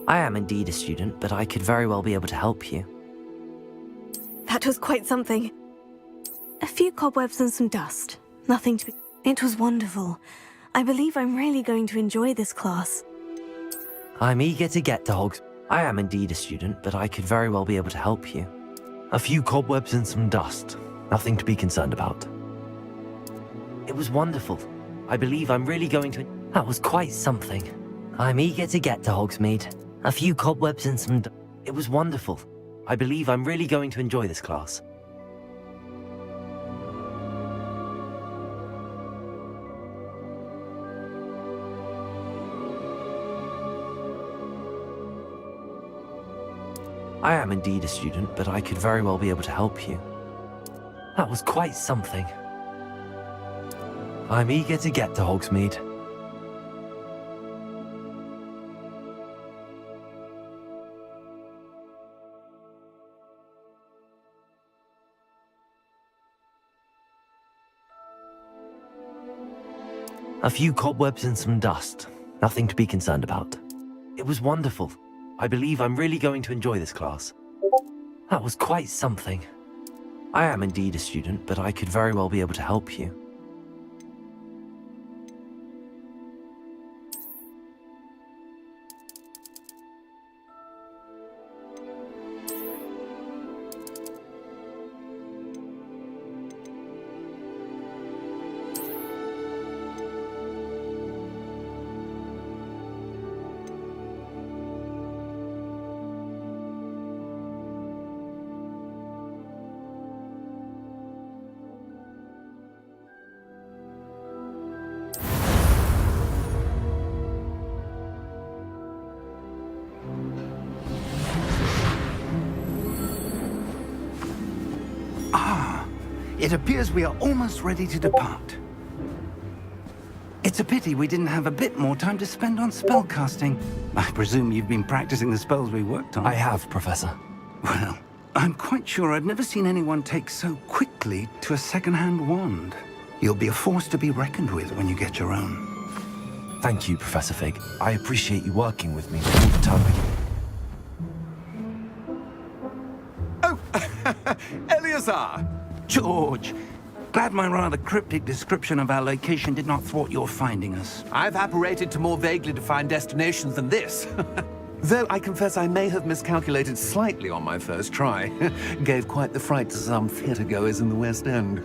I am indeed a student, but I could very well be able to help you. That was quite something. A few cobwebs and some dust. Nothing to be... It was wonderful. I believe I'm really going to enjoy this class. I'm eager to get to Hogs. I am indeed a student, but I could very well be able to help you. A few cobwebs and some dust. Nothing to be concerned about. It was wonderful. I believe I'm really going to... That was quite something. I'm eager to get to Hogsmeade. A few cobwebs and some... It was wonderful. I believe I'm really going to enjoy this class. I am indeed a student, but I could very well be able to help you. That was quite something. I'm eager to get to Hogsmeade. A few cobwebs and some dust. Nothing to be concerned about. It was wonderful. I believe I'm really going to enjoy this class. That was quite something. I am indeed a student, but I could very well be able to help you. It appears we are almost ready to depart. It's a pity we didn't have a bit more time to spend on spellcasting. I presume you've been practicing the spells we worked on. I have, Professor. Well, I'm quite sure I've never seen anyone take so quickly to a second-hand wand. You'll be a force to be reckoned with when you get your own. Thank you, Professor Fig. I appreciate you working with me all the time. Oh, Eleazar! George, glad my rather cryptic description of our location did not thwart your finding us. I've apparated to more vaguely defined destinations than this. Though I confess I may have miscalculated slightly on my first try. Gave quite the fright to some theatre-goers in the West End.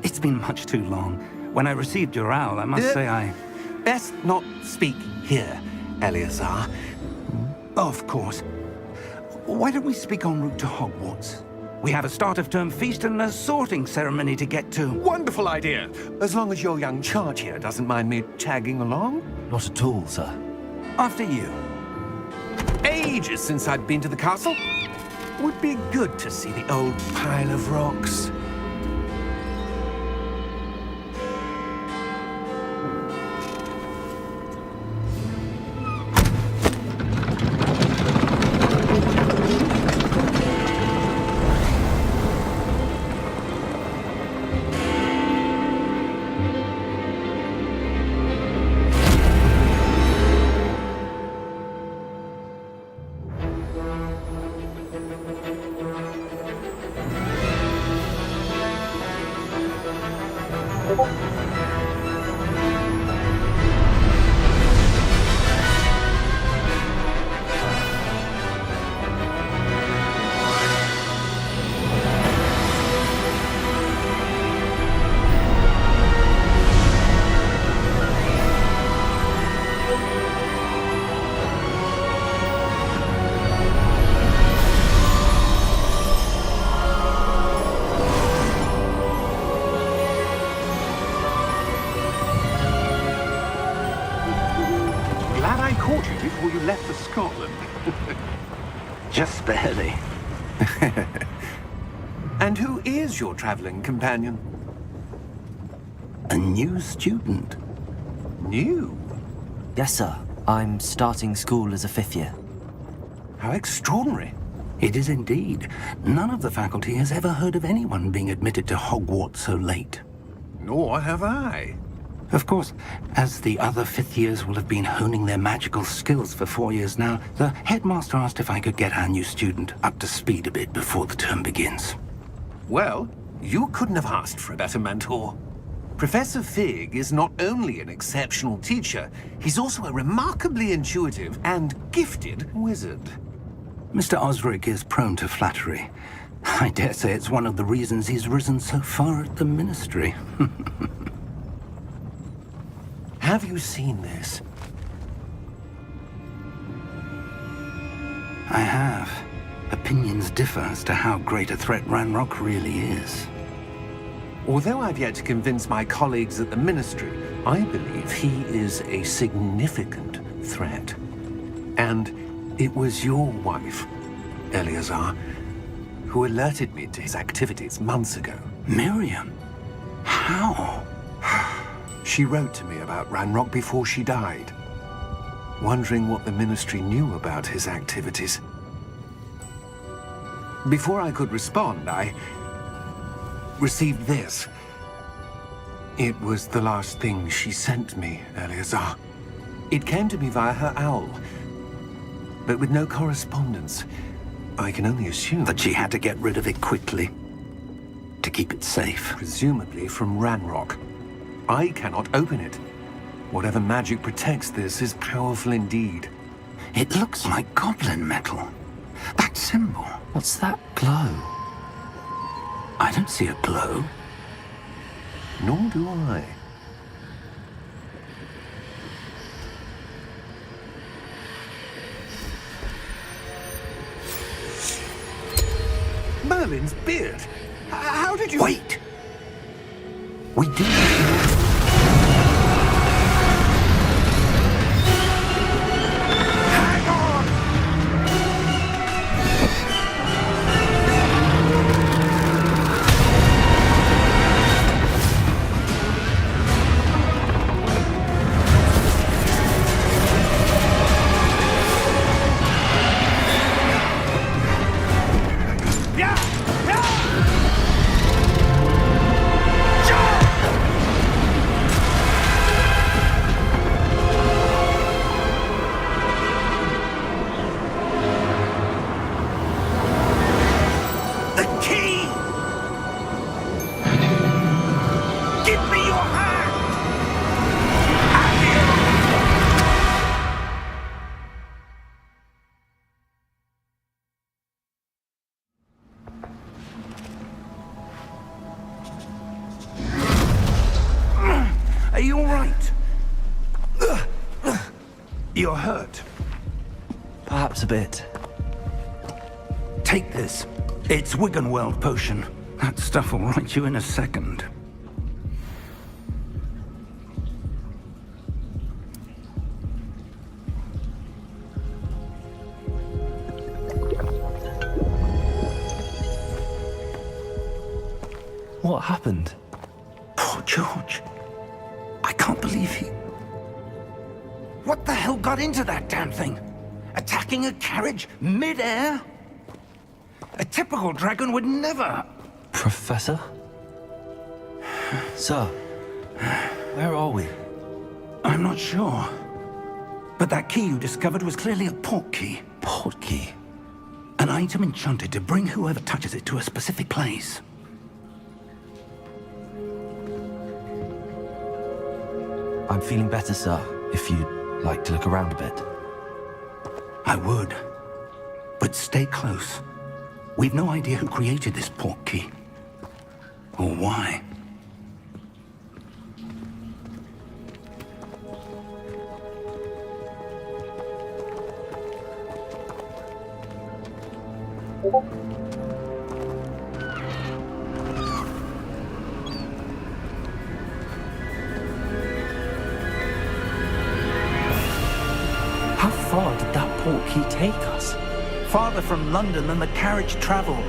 It's been much too long. When I received your owl, I must say I... Best not speak here, Eleazar. Of course. Why don't we speak en route to Hogwarts? We have a start-of-term feast and a sorting ceremony to get to. Wonderful idea! As long as your young charge here doesn't mind me tagging along. Not at all, sir. After you. Ages since I'd been to the castle. Would be good to see the old pile of rocks. Before you left for Scotland. Just barely. And who is your traveling companion? A new student. New? Yes, sir. I'm starting school as a 5th year. How extraordinary. It is indeed. None of the faculty has ever heard of anyone being admitted to Hogwarts so late. Nor have I. Of course, as the other fifth years will have been honing their magical skills for 4 years now, the headmaster asked if I could get our new student up to speed a bit before the term begins. Well, you couldn't have asked for a better mentor. Professor Fig is not only an exceptional teacher, he's also a remarkably intuitive and gifted wizard. Mr. Osric is prone to flattery. I dare say it's one of the reasons he's risen so far at the ministry. Have you seen this? I have. Opinions differ as to how great a threat Ranrock really is. Although I've yet to convince my colleagues at the Ministry, I believe he is a significant threat. And it was your wife, Eleazar, who alerted me to his activities months ago. Miriam? How? She wrote to me about Ranrock before she died, wondering what the Ministry knew about his activities. Before I could respond, I received this. It was the last thing she sent me, Eleazar. It came to me via her owl, but with no correspondence. I can only assume That she had to get rid of it quickly, to keep it safe. presumably from Ranrock. I cannot open it. Whatever magic protects this is powerful indeed. It looks like goblin metal. That symbol. What's that glow? I don't see a glow. Nor do I. Merlin's beard! How did you... Wait! We do. Hang on! Yeah! Yeah! The key! Give me your hand! Are you all right? You're hurt. Perhaps a bit. Take this. It's Wiggenweld potion. That stuff will right you in a second. What happened? Poor George. I can't believe he... What the hell got into that damn thing? Attacking a carriage mid-air? A typical dragon would never... Professor? Sir, where are we? I'm not sure. But that key you discovered was clearly a port key. Port key? An item enchanted to bring whoever touches it to a specific place. I'm feeling better, sir, if you'd like to look around a bit. I would. But stay close. We've no idea who created this port key. Or why. How far did that port key take us? Farther from London than the carriage traveled.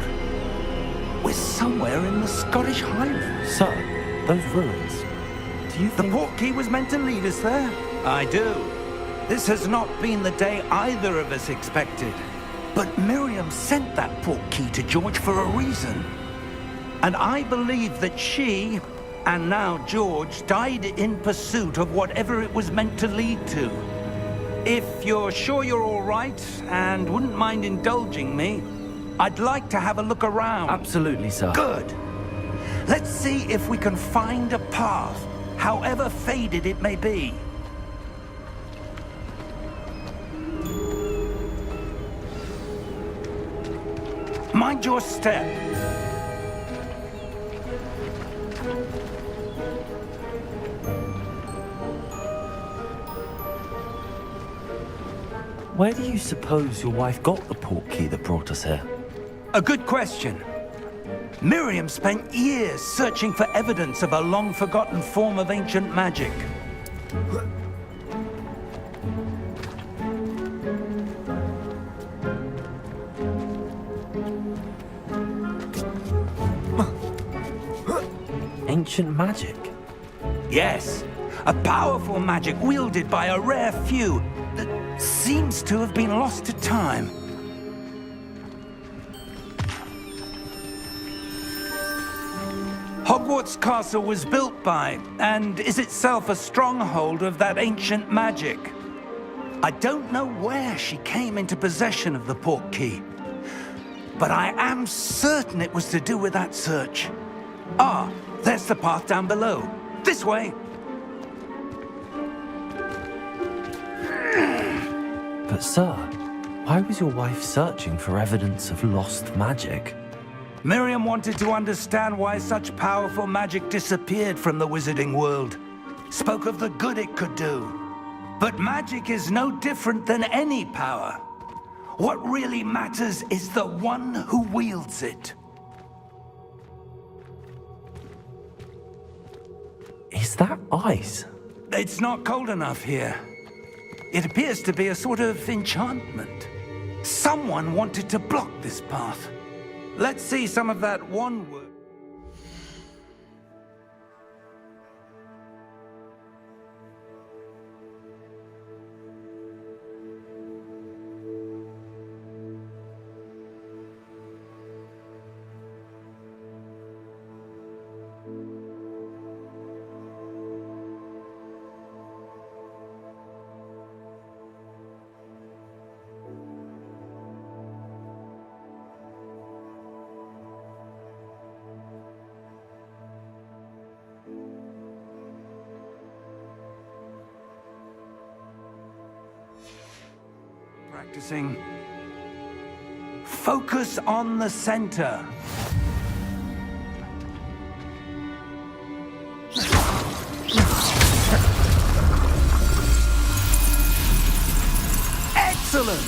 We're somewhere in the Scottish Highlands. Sir, those ruins. Do you The think... port key was meant to lead us there? I do. This has not been the day either of us expected. But Miriam sent that port key to George for a reason. And I believe that she And now George died in pursuit of whatever it was meant to lead to. If you're sure you're all right and wouldn't mind indulging me, I'd like to have a look around. Absolutely, sir. Good. Let's see if we can find a path, however faded it may be. Mind your step. Where do you suppose your wife got the port key that brought us here? A good question. Miriam spent years searching for evidence of a long-forgotten form of ancient magic. Ancient magic? Yes, a powerful magic wielded by a rare few that seems to have been lost to time. Hogwarts Castle was built by, and is itself a stronghold of that ancient magic. I don't know where she came into possession of the port key, but I am certain it was to do with that search. Ah, there's the path down below. This way! But sir, why was your wife searching for evidence of lost magic? Miriam wanted to understand why such powerful magic disappeared from the wizarding world. Spoke of the good it could do. But magic is no different than any power. What really matters is the one who wields it. Is that ice? It's not cold enough here. It appears to be a sort of enchantment. Someone wanted to block this path. Let's see some of that one word. Practicing. Focus on the center. Excellent!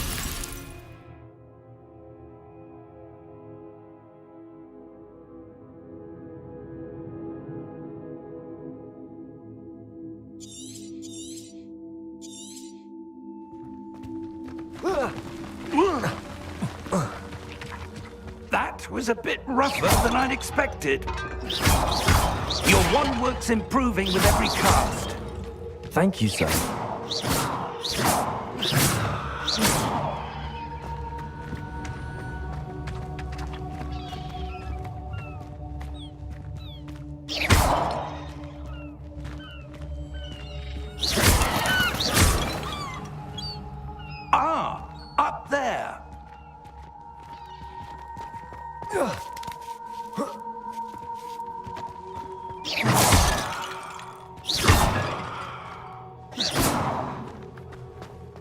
That was a bit rougher than I'd expected. Your wand work's improving with every cast. Thank you, sir. Ah, up there.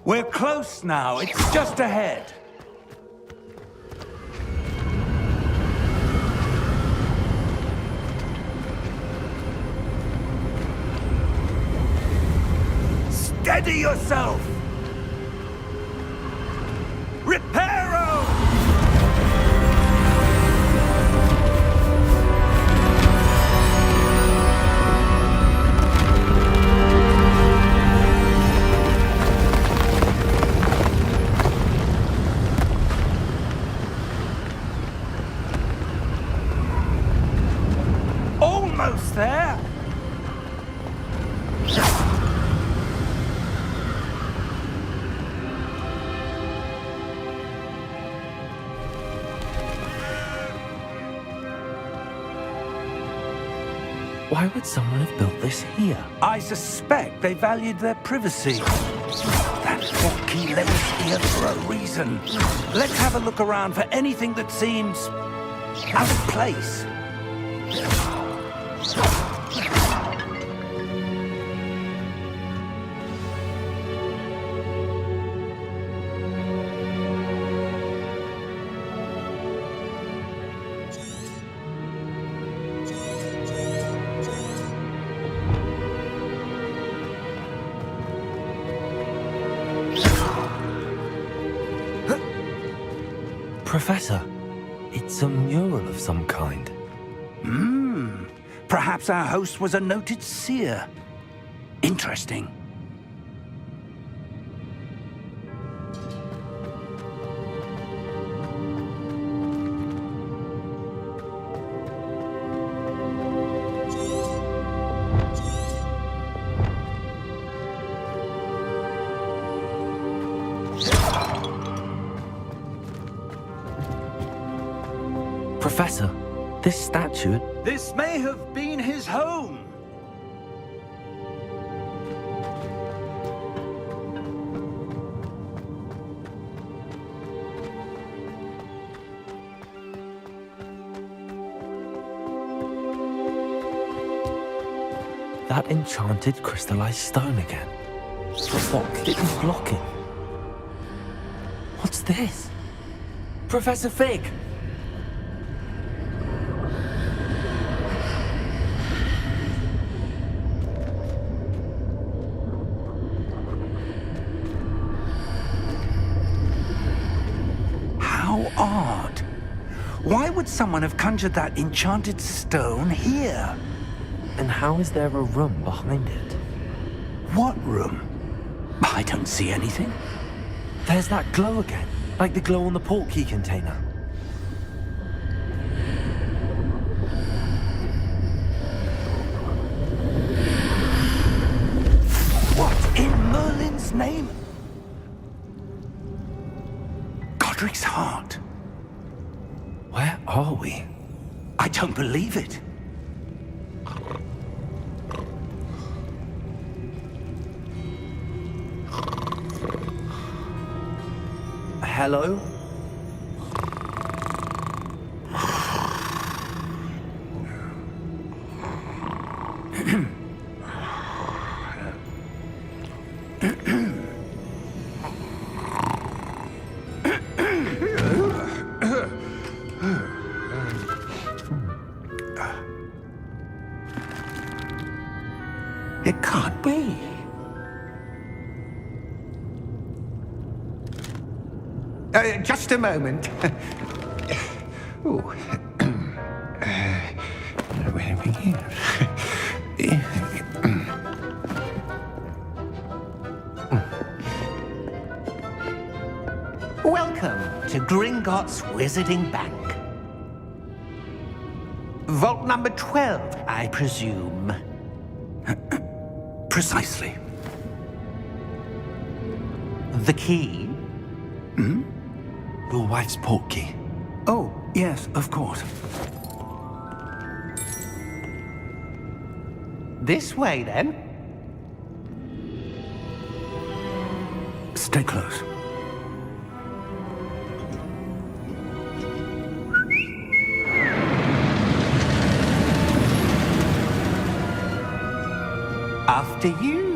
We're close now. It's just ahead. Steady yourself! Reparo! Almost there! Why would someone have built this here? I suspect they valued their privacy. That portkey led us here for a reason. Let's have a look around for anything that seems out of place. Professor, it's a mural of some kind. Perhaps our host was a noted seer. Interesting. Professor, this statue... This may have been his home. That enchanted crystallized stone again. What it was blocking? What's this? Professor Fig! How odd. Why would someone have conjured that enchanted stone here? And how is there a room behind it? What room? I don't see anything. There's that glow again, like the glow on the portkey container. What in Merlin's name? Godric's heart. Where are we? I don't believe it. Hello? It can't be. Just a moment. Ooh. Where are we here? Welcome to Gringotts Wizarding Bank. Vault number 12, I presume. Precisely. The key? Your wife's portkey. Oh, yes, of course. This way, then. Stay close. After you.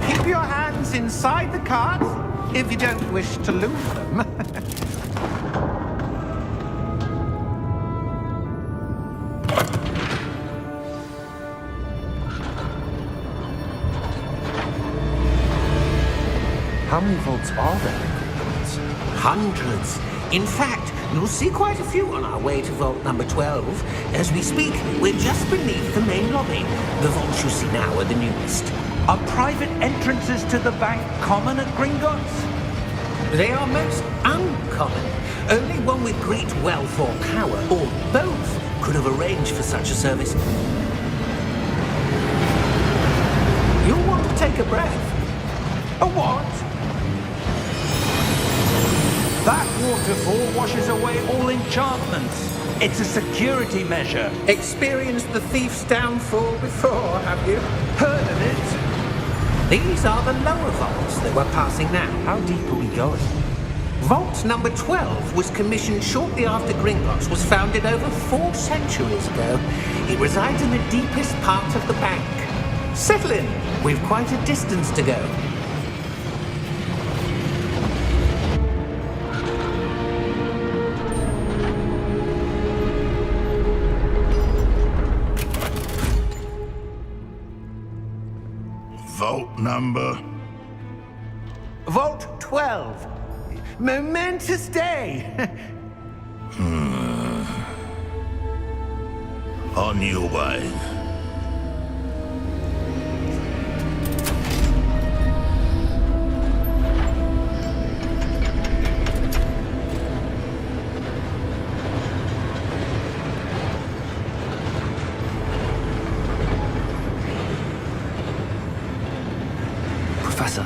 Keep your hands inside the cart if you don't wish to lose them. How many vaults are there in Gringotts? Hundreds. In fact, you'll see quite a few on our way to vault number 12. As we speak, we're just beneath the main lobby. The vaults you see now are the newest. Are private entrances to the bank common at Gringotts? They are most uncommon. Only one with great wealth or power, or both, could have arranged for such a service. You'll want to take a breath. A what? That waterfall washes away all enchantments. It's a security measure. Experienced the thief's downfall before, have you? Heard of it? These are the lower vaults that we're passing now. How deep are we going? Vault number 12 was commissioned shortly after Gringotts was founded over 4 centuries ago. It resides in the deepest part of the bank. Settle in. We've quite a distance to go. Vault number? Vault 12. Momentous day. On your way. Professor,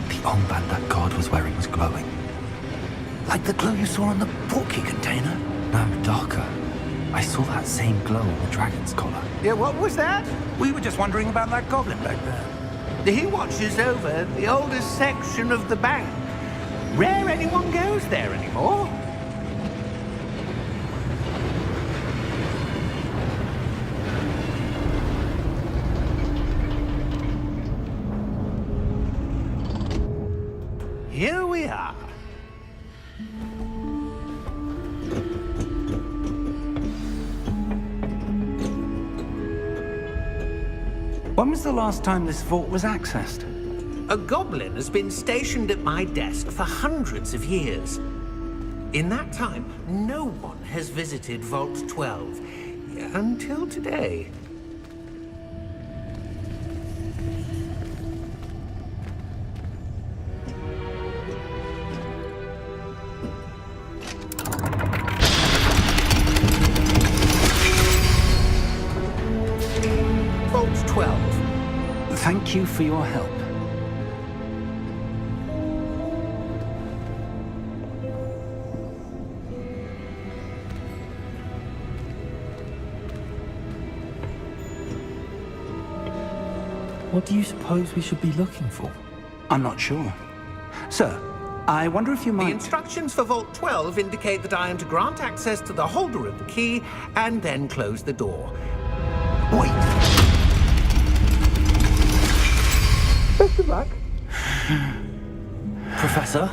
the armband that guard was wearing was glowing. Like the glow you saw on the porky container? No, darker. I saw that same glow on the dragon's collar. Yeah, what was that? We were just wondering about that goblin back there. He watches over the oldest section of the bank. Rare anyone goes there anymore. Here we are. When was the last time this vault was accessed? A goblin has been stationed at my desk for hundreds of years. In that time, no one has visited Vault 12 until today. Vault 12. Thank you for your help. What do you suppose we should be looking for? I'm not sure. Sir, I wonder if you The might... instructions for Vault 12 indicate that I am to grant access to the holder of the key and then close the door. Wait! Best of luck. Professor?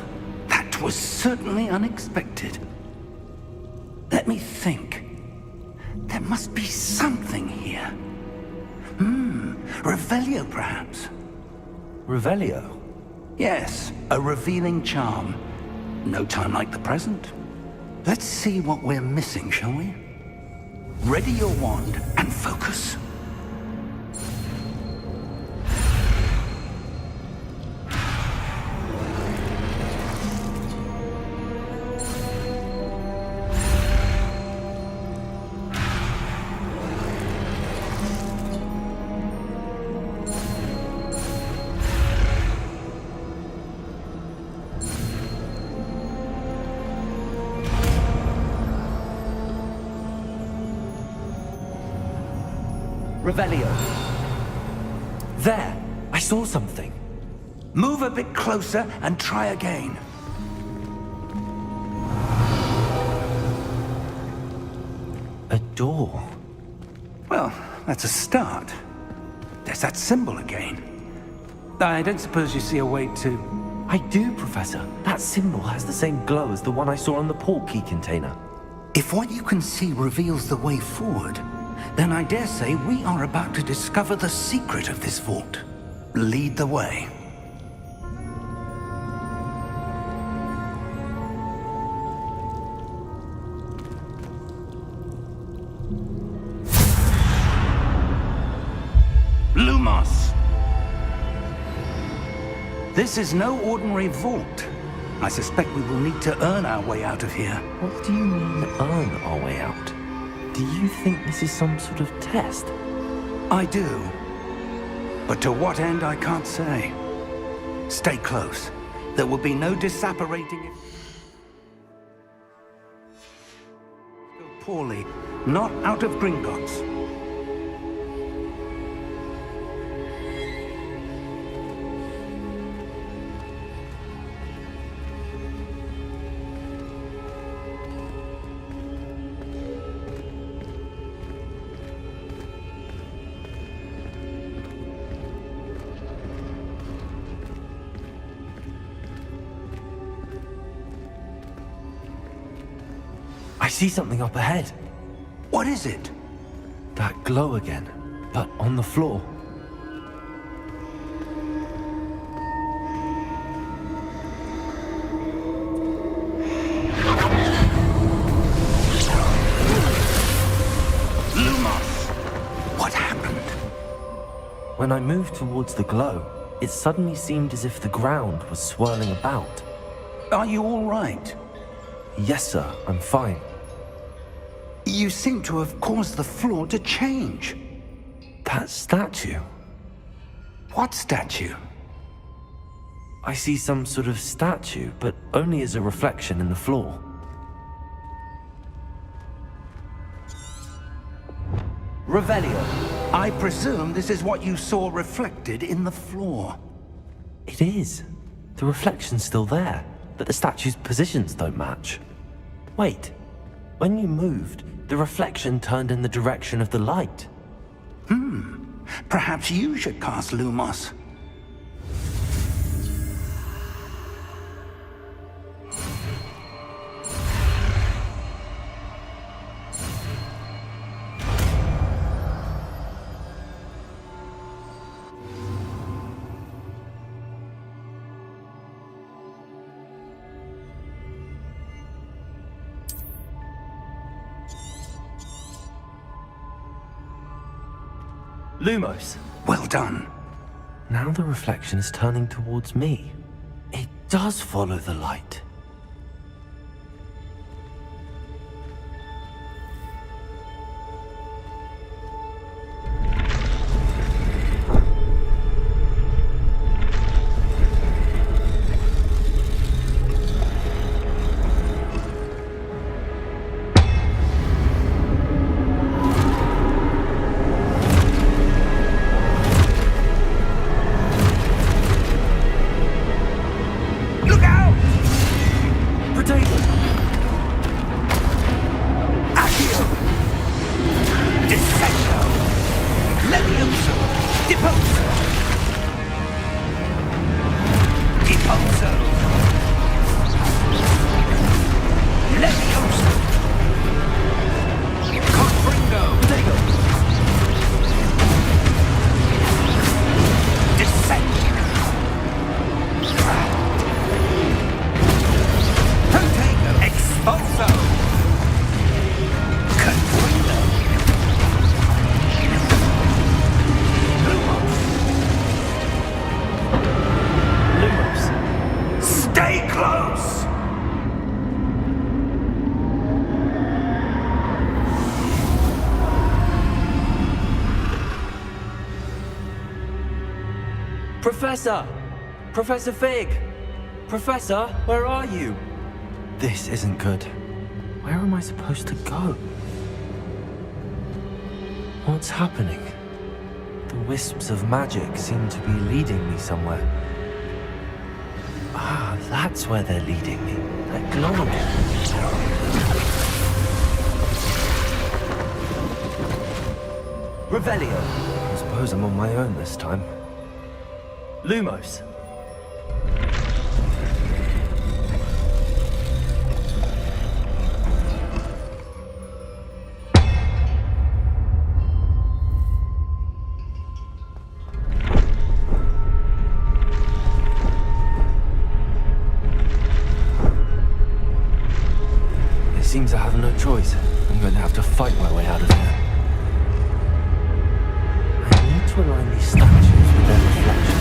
That was certainly unexpected. Let me think. There must be something here. Revelio, perhaps? Revelio? Yes, a revealing charm. No time like the present. Let's see what we're missing, shall we? Ready your wand and focus. Revelio. There! I saw something. Move a bit closer and try again. A door. Well, that's a start. There's that symbol again. I don't suppose you see a way to... I do, Professor. That symbol has the same glow as the one I saw on the port key container. If what you can see reveals the way forward, then I dare say we are about to discover the secret of this vault. Lead the way. Lumos! This is no ordinary vault. I suspect we will need to earn our way out of here. What do you mean, earn our way out? Do you think this is some sort of test? I do. But to what end, I can't say. Stay close. There will be no disapparating if... poorly. Not out of Gringotts. I see something up ahead. What is it? That glow again, but on the floor. Lumos! What happened? When I moved towards the glow, it suddenly seemed as if the ground was swirling about. Are you all right? Yes, sir, I'm fine. You seem to have caused the floor to change. That statue. What statue? I see some sort of statue, but only as a reflection in the floor. Revelio, I presume this is what you saw reflected in the floor. It is. The reflection's still there, but the statue's positions don't match. Wait, when you moved, the reflection turned in the direction of the light. Perhaps you should cast Lumos. Lumos. Well done. Now the reflection is turning towards me. It does follow the light. Professor! Professor Fig! Professor, where are you? This isn't good. Where am I supposed to go? What's happening? The wisps of magic seem to be leading me somewhere. Ah, that's where they're leading me. That glowing. Revelio. I suppose I'm on my own this time. Lumos. It seems I have no choice. I'm going to have to fight my way out of here. I need to align these statues with their reflections.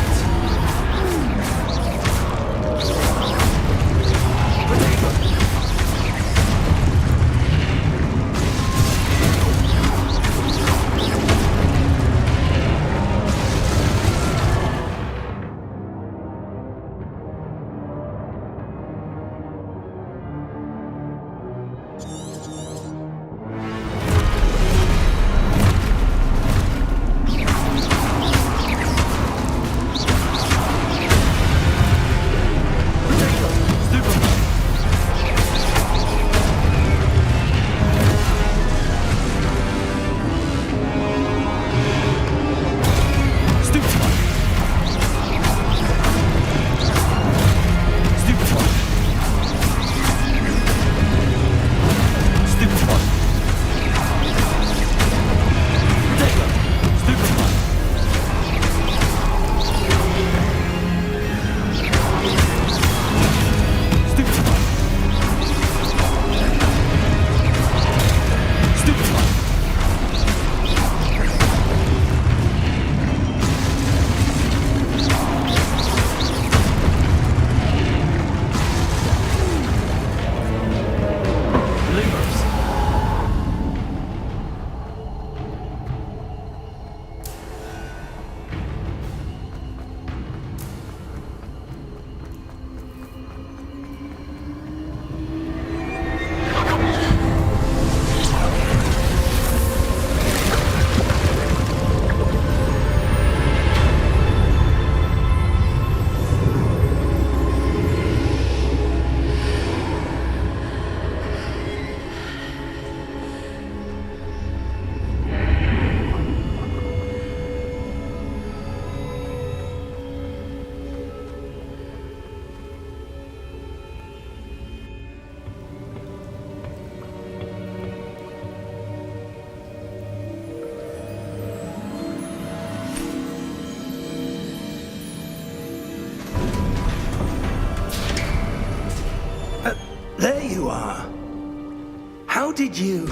did you...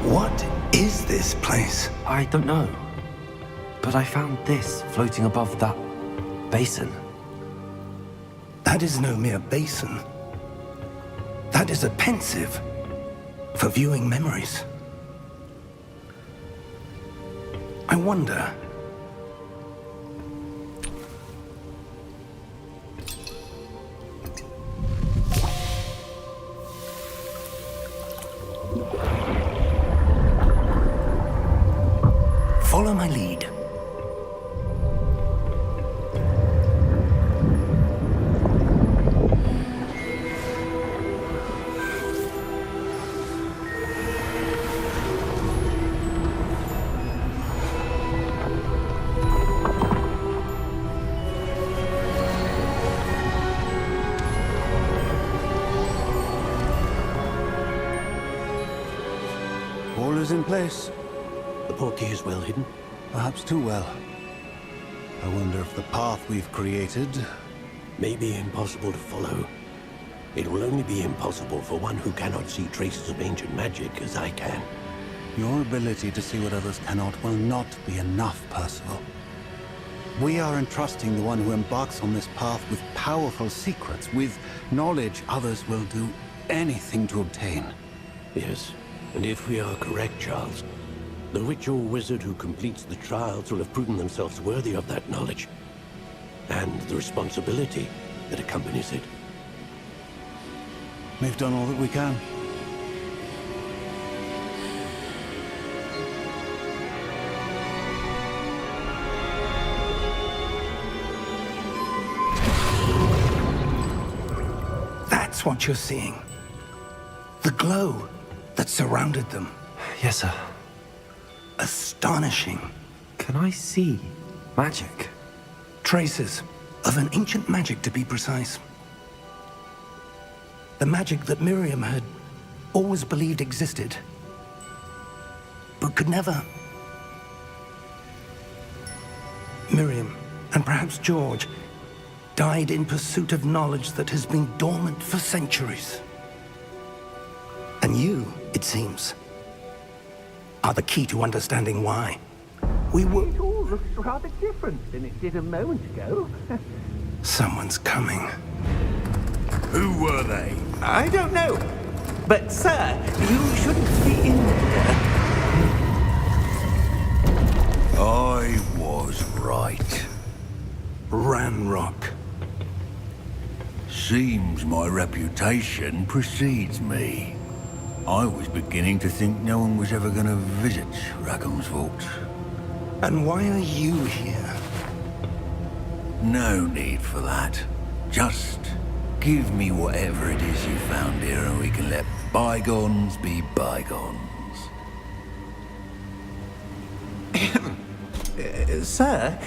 What is this place? I don't know. But I found this floating above that basin. That is no mere basin. That is a pensive for viewing memories. I wonder... Follow my lead. All is in place. The portkey is well hidden. Perhaps too well. I wonder if the path we've created... May be impossible to follow. It will only be impossible for one who cannot see traces of ancient magic as I can. Your ability to see what others cannot will not be enough, Percival. We are entrusting the one who embarks on this path with powerful secrets, with knowledge others will do anything to obtain. Yes, and if we are correct, Charles, the witch or wizard who completes the trials will have proven themselves worthy of that knowledge, and the responsibility that accompanies it. We've done all that we can. That's what you're seeing. The glow that surrounded them. Yes, sir. Astonishing. Can I see magic? Traces of an ancient magic, to be precise. The magic that Miriam had always believed existed, but could never. Miriam, and perhaps George, died in pursuit of knowledge that has been dormant for centuries. And you, it seems, are the key to understanding why. We were... It all looks rather different than it did a moment ago. Someone's coming. Who were they? I don't know. But, sir, you shouldn't be in here. I was right. Ranrock. Seems my reputation precedes me. I was beginning to think no one was ever going to visit Rackham's vault. And why are you here? No need for that. Just give me whatever it is you found here and we can let bygones be bygones. Sir,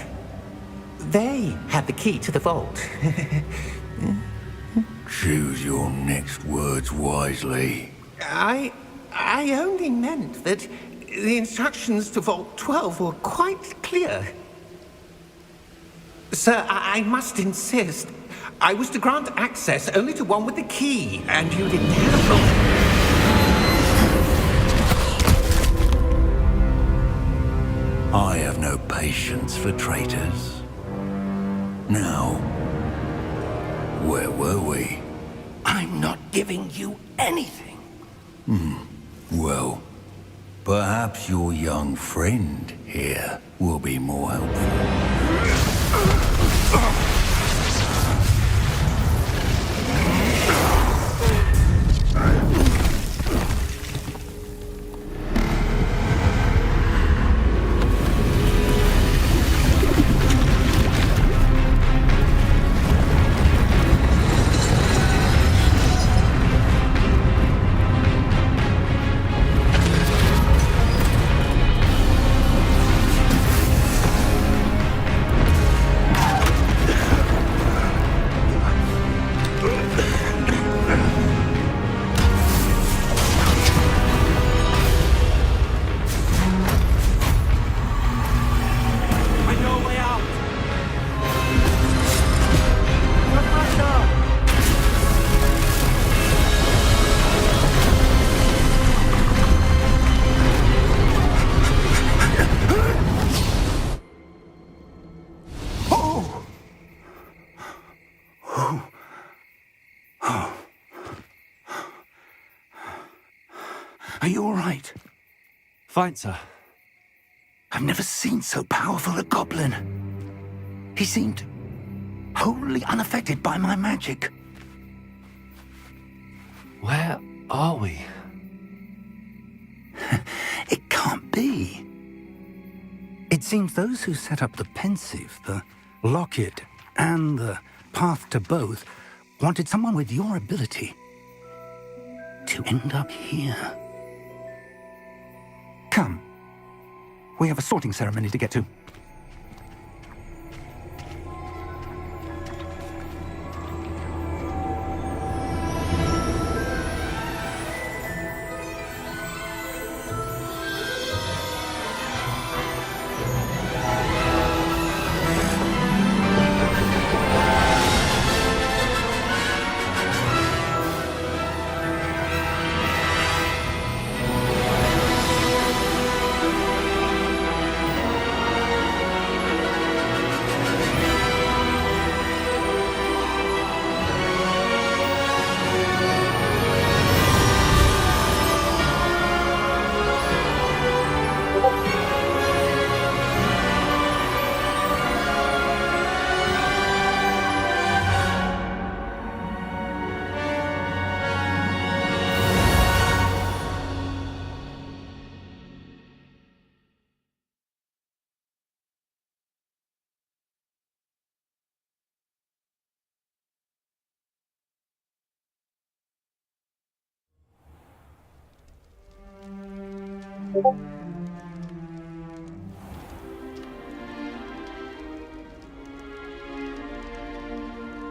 they had the key to the vault. Choose your next words wisely. I only meant that the instructions to Vault 12 were quite clear. Sir, I must insist. I was to grant access only to one with the key, and you didn't have one. I have no patience for traitors. Now, where were we? I'm not giving you anything. Well, perhaps your young friend here will be more helpful. Are you all right? Fine, sir. I've never seen so powerful a goblin. He seemed wholly unaffected by my magic. Where are we? It can't be. It seems those who set up the pensive, the locket, and the path to both wanted someone with your ability to end up here. Come. We have a sorting ceremony to get to.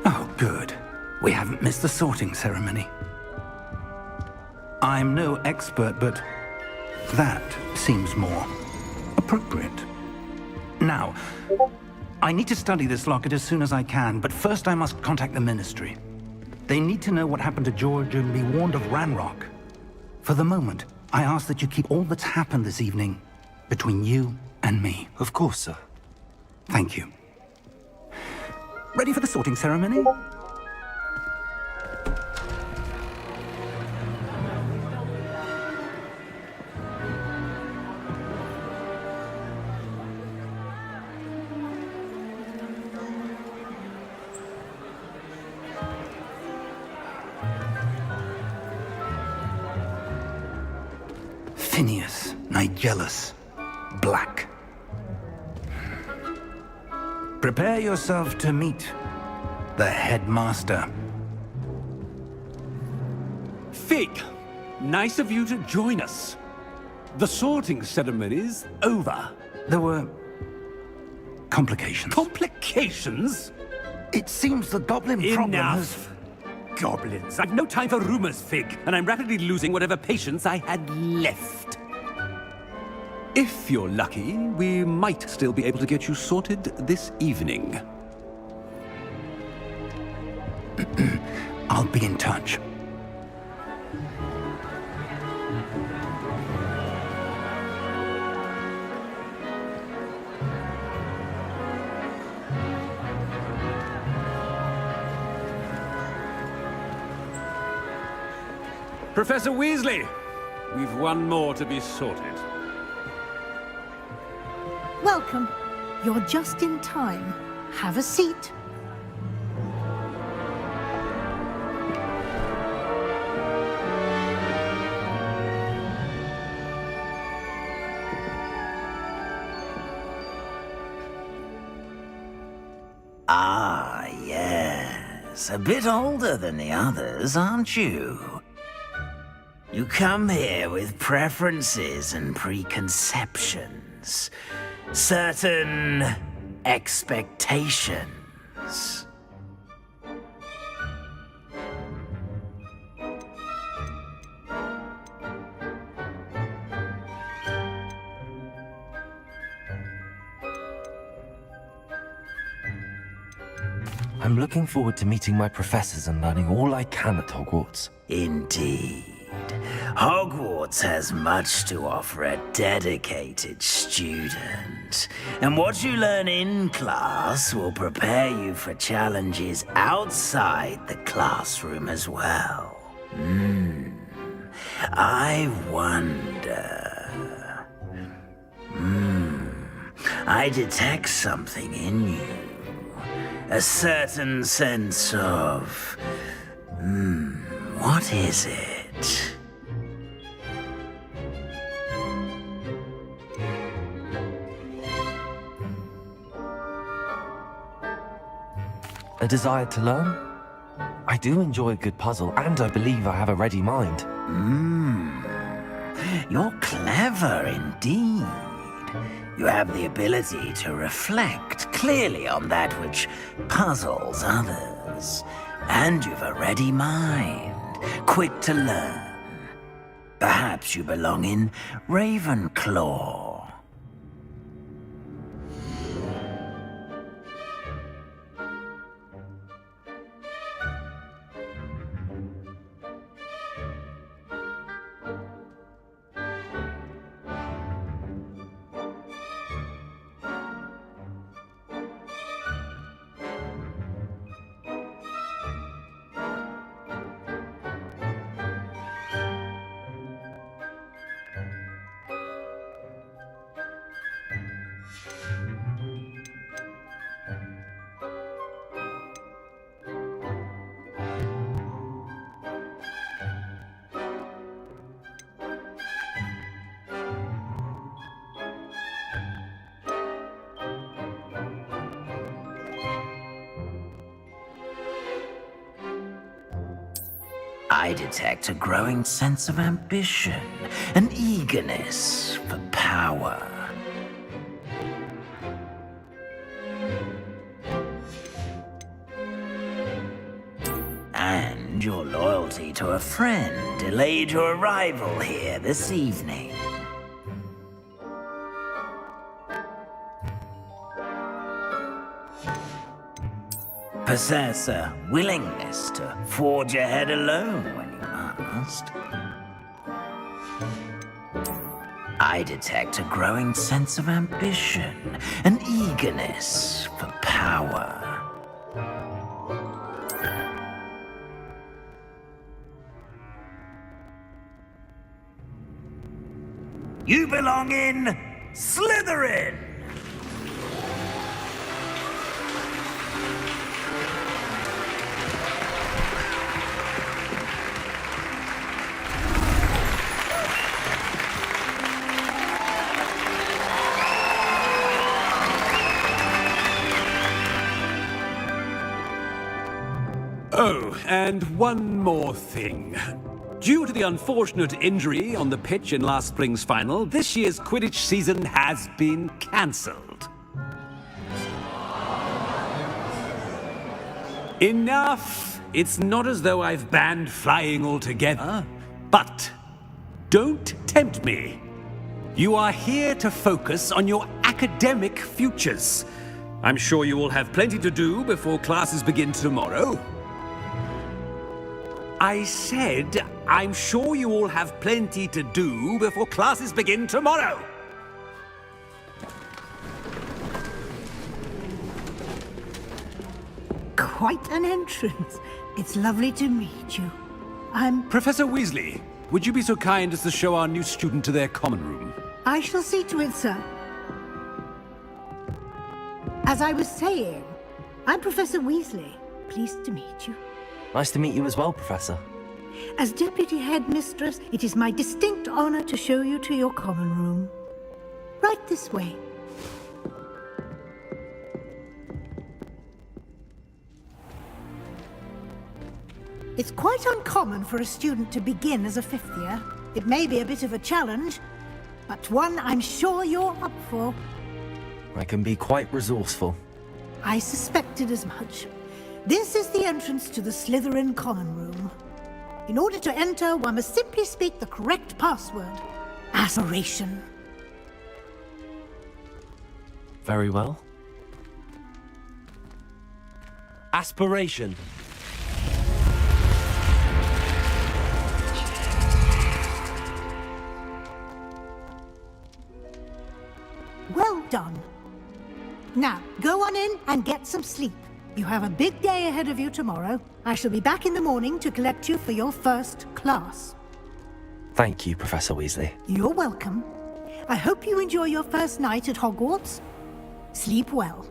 Oh, good. We haven't missed the sorting ceremony. I'm no expert, but that seems more appropriate. Now, I need to study this locket as soon as I can, but first I must contact the Ministry. They need to know what happened to George and be warned of Ranrock. For the moment, I ask that you keep all that's happened this evening between you and me. Of course, sir. Thank you. Ready for the sorting ceremony? Phineas, Nigellus, Black. Prepare yourself to meet the headmaster. Fig, nice of you to join us. The sorting ceremony's over. There were complications. Complications? It seems the goblin problem has... Enough! Goblins. I've no time for rumors, Fig, and I'm rapidly losing whatever patience I had left. If you're lucky, we might still be able to get you sorted this evening. I'll be in touch. Professor Weasley, we've one more to be sorted. Welcome. You're just in time. Have a seat. Ah, yes. A bit older than the others, aren't you? You come here with preferences and preconceptions. Certain expectations. I'm looking forward to meeting my professors and learning all I can at Hogwarts. Indeed. Hogwarts has much to offer a dedicated student. And what you learn in class will prepare you for challenges outside the classroom as well. I wonder... I detect something in you. A certain sense of... what is it? A desire to learn? I do enjoy a good puzzle, and I believe I have a ready mind. You're clever indeed. You have the ability to reflect clearly on that which puzzles others. And you've a ready mind, quick to learn. Perhaps you belong in Ravenclaw. I detect a growing sense of ambition, an eagerness for power. And your loyalty to a friend delayed your arrival here this evening. Possess a willingness to forge ahead alone when you must. I detect a growing sense of ambition, an eagerness for power. You belong in Slytherin! Oh, and one more thing. Due to the unfortunate injury on the pitch in last spring's final, this year's Quidditch season has been cancelled. Enough! It's not as though I've banned flying altogether. But don't tempt me. You are here to focus on your academic futures. I'm sure you will have plenty to do before classes begin tomorrow. I said, I'm sure you all have plenty to do before classes begin tomorrow. Quite an entrance. It's lovely to meet you. Professor Weasley, would you be so kind as to show our new student to their common room? I shall see to it, sir. As I was saying, I'm Professor Weasley. Pleased to meet you. Nice to meet you as well, Professor. As Deputy Headmistress, it is my distinct honor to show you to your common room. Right this way. It's quite uncommon for a student to begin as a fifth year. It may be a bit of a challenge, but one I'm sure you're up for. I can be quite resourceful. I suspected as much. This is the entrance to the Slytherin common room. In order to enter, one must simply speak the correct password. Aspiration. Very well. Aspiration. Well done. Now, go on in and get some sleep. You have a big day ahead of you tomorrow. I shall be back in the morning to collect you for your first class. Thank you, Professor Weasley. You're welcome. I hope you enjoy your first night at Hogwarts. Sleep well.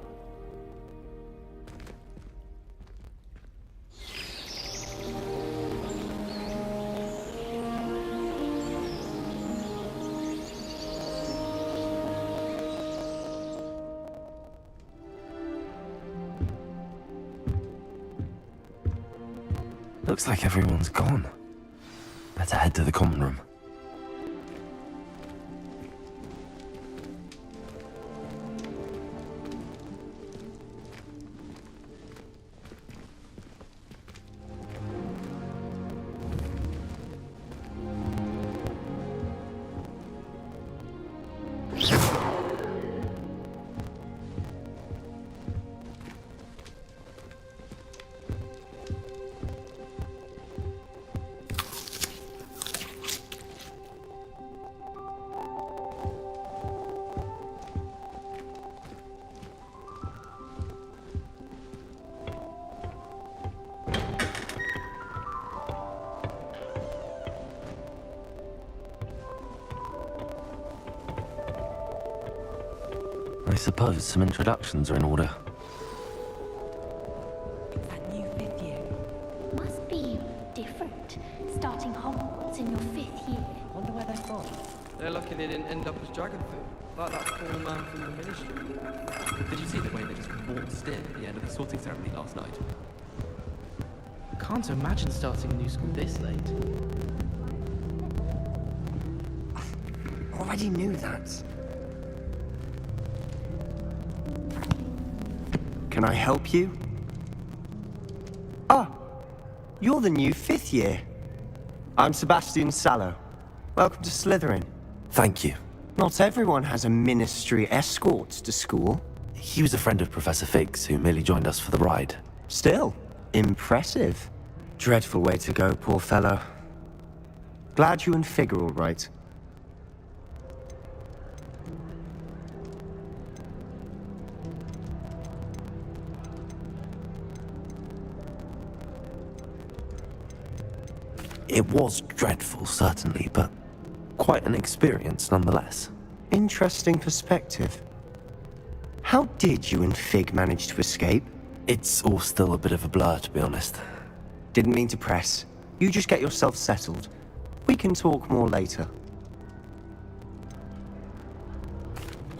Looks like everyone's gone. Better head to the common room. I suppose some introductions are in order. That new 5th year must be different, starting Hogwarts in your 5th year. Wonder where they're from. They're lucky they didn't end up as dragon food, like that poor man from the ministry. Did you see the way they just waltzed in at the end of the sorting ceremony last night? Can't imagine starting a new school this late. Already knew that. Can I help you? Ah, you're the new 5th year. I'm Sebastian Sallow. Welcome to Slytherin. Thank you. Not everyone has a ministry escort to school. He was a friend of Professor Fig's who merely joined us for the ride. Still, impressive. Dreadful way to go, poor fellow. Glad you and Fig are all right. It was dreadful, certainly, but quite an experience nonetheless. Interesting perspective. How did you and Fig manage to escape? It's all still a bit of a blur, to be honest. Didn't mean to press. You just get yourself settled. We can talk more later.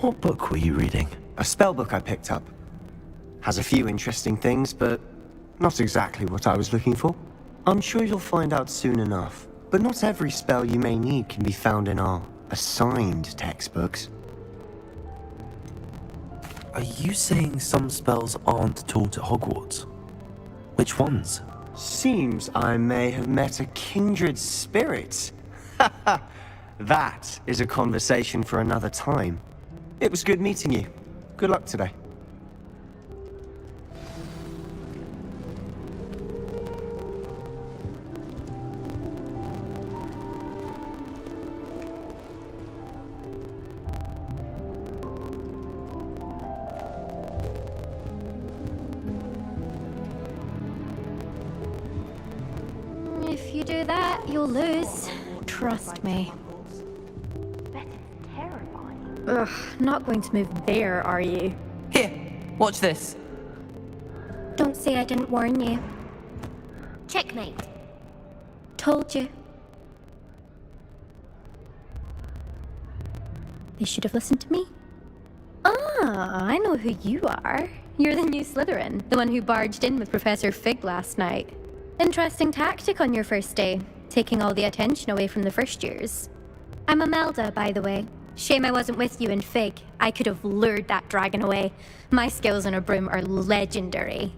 What book were you reading? A spell book I picked up. Has a few interesting things, but not exactly what I was looking for. I'm sure you'll find out soon enough. But not every spell you may need can be found in our assigned textbooks. Are you saying some spells aren't taught at Hogwarts? Which ones? Seems I may have met a kindred spirit. That is a conversation for another time. It was good meeting you. Good luck today. If you do that, you'll lose. Trust me. That is terrifying. Ugh, not going to move there, are you? Here, watch this. Don't say I didn't warn you. Checkmate. Told you. They should have listened to me. Ah, I know who you are. You're the new Slytherin, the one who barged in with Professor Fig last night. Interesting tactic on your first day, taking all the attention away from the first years. I'm Imelda, by the way. Shame I wasn't with you in Fig. I could have lured that dragon away. My skills on a broom are legendary.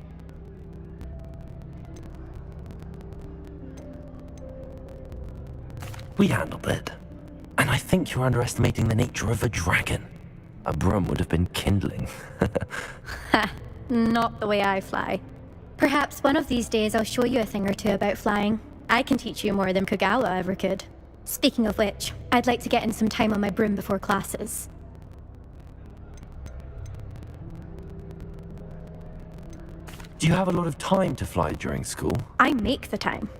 We handled it. And I think you're underestimating the nature of a dragon. A broom would have been kindling. Ha, not the way I fly. Perhaps one of these days I'll show you a thing or two about flying. I can teach you more than Kogawa ever could. Speaking of which, I'd like to get in some time on my broom before classes. Do you have a lot of time to fly during school? I make the time.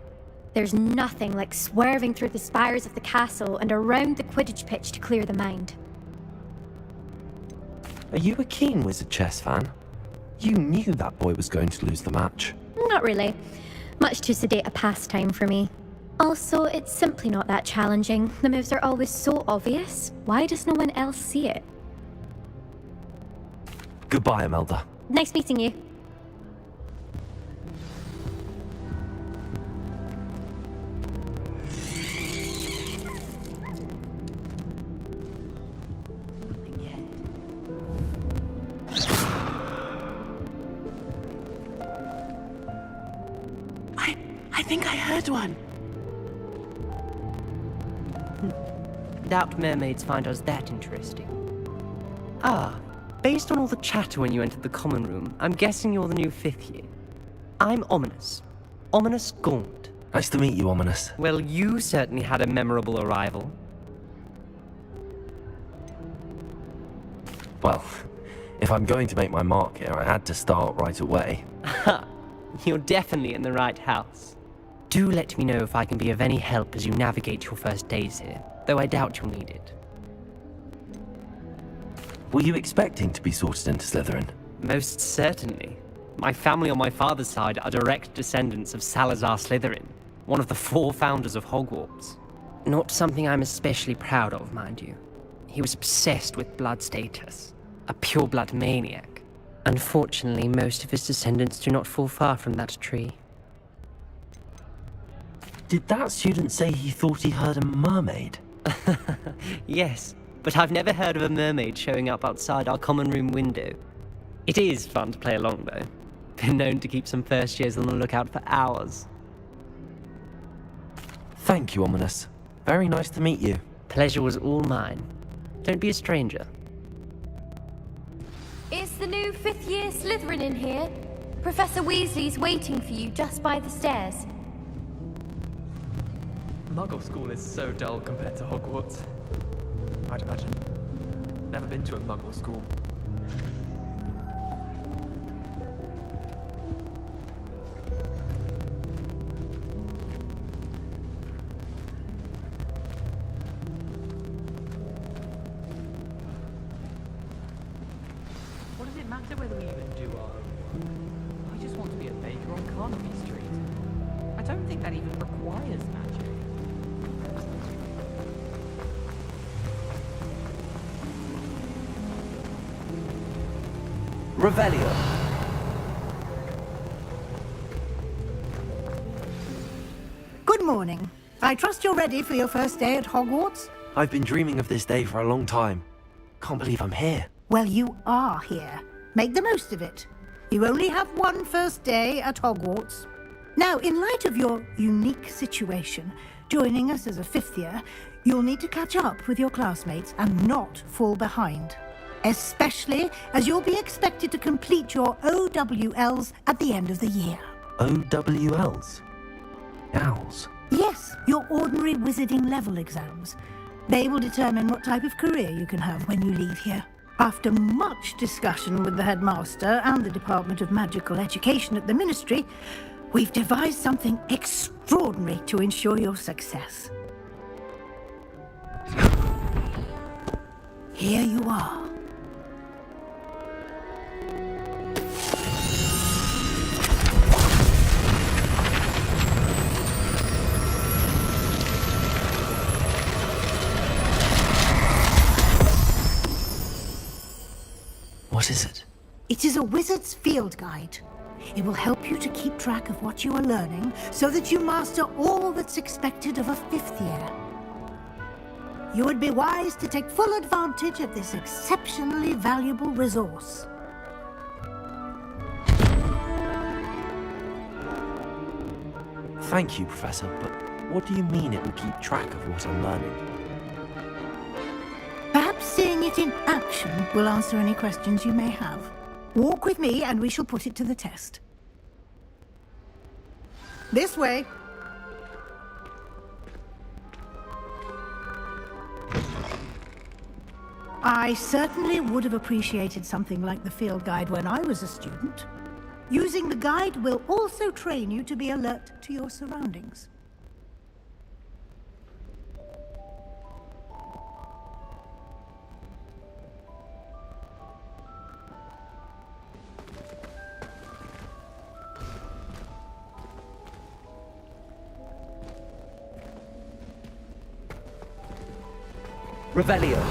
There's nothing like swerving through the spires of the castle and around the Quidditch pitch to clear the mind. Are you a keen Wizard chess fan? You knew that boy was going to lose the match. Not really. Much too sedate a pastime for me. Also, it's simply not that challenging. The moves are always so obvious. Why does no one else see it? Goodbye, Imelda. Nice meeting you. I think I heard one. Doubt mermaids find us that interesting. Ah, based on all the chatter when you entered the common room, I'm guessing you're the new 5th year. I'm Ominous. Ominous Gaunt. Nice to meet you, Ominous. Well, you certainly had a memorable arrival. Well, if I'm going to make my mark here, I had to start right away. Ha! You're definitely in the right house. Do let me know if I can be of any help as you navigate your first days here, though I doubt you'll need it. Were you expecting to be sorted into Slytherin? Most certainly. My family on my father's side are direct descendants of Salazar Slytherin, one of the 4 founders of Hogwarts. Not something I'm especially proud of, mind you. He was obsessed with blood status, a pure-blood maniac. Unfortunately, most of his descendants do not fall far from that tree. Did that student say he thought he heard a mermaid? Yes, but I've never heard of a mermaid showing up outside our common room window. It is fun to play along, though. Been known to keep some first years on the lookout for hours. Thank you, Ominous. Very nice to meet you. Pleasure was all mine. Don't be a stranger. Is the new 5th year Slytherin in here? Professor Weasley's waiting for you just by the stairs. Muggle school is so dull compared to Hogwarts. I'd imagine. Never been to a Muggle school. What does it matter whether we even do our own? I just want to be a baker on Carnaby Street. I don't think that even requires magic. Revelio. Good morning. I trust you're ready for your first day at Hogwarts? I've been dreaming of this day for a long time. Can't believe I'm here. Well, you are here. Make the most of it. You only have one first day at Hogwarts. Now, in light of your unique situation, joining us as a 5th year, you'll need to catch up with your classmates and not fall behind. Especially as you'll be expected to complete your OWLs at the end of the year. OWLs? Owls? Yes, your ordinary wizarding level exams. They will determine what type of career you can have when you leave here. After much discussion with the headmaster and the Department of Magical Education at the Ministry, we've devised something extraordinary to ensure your success. Here you are. What is it? It is a wizard's field guide. It will help you to keep track of what you are learning so that you master all that's expected of a 5th year. You would be wise to take full advantage of this exceptionally valuable resource. Thank you, Professor, but what do you mean it will keep track of what I'm learning? Perhaps seeing it in action will answer any questions you may have. Walk with me and we shall put it to the test. This way. I certainly would have appreciated something like the field guide when I was a student. Using the guide will also train you to be alert to your surroundings. Revelio.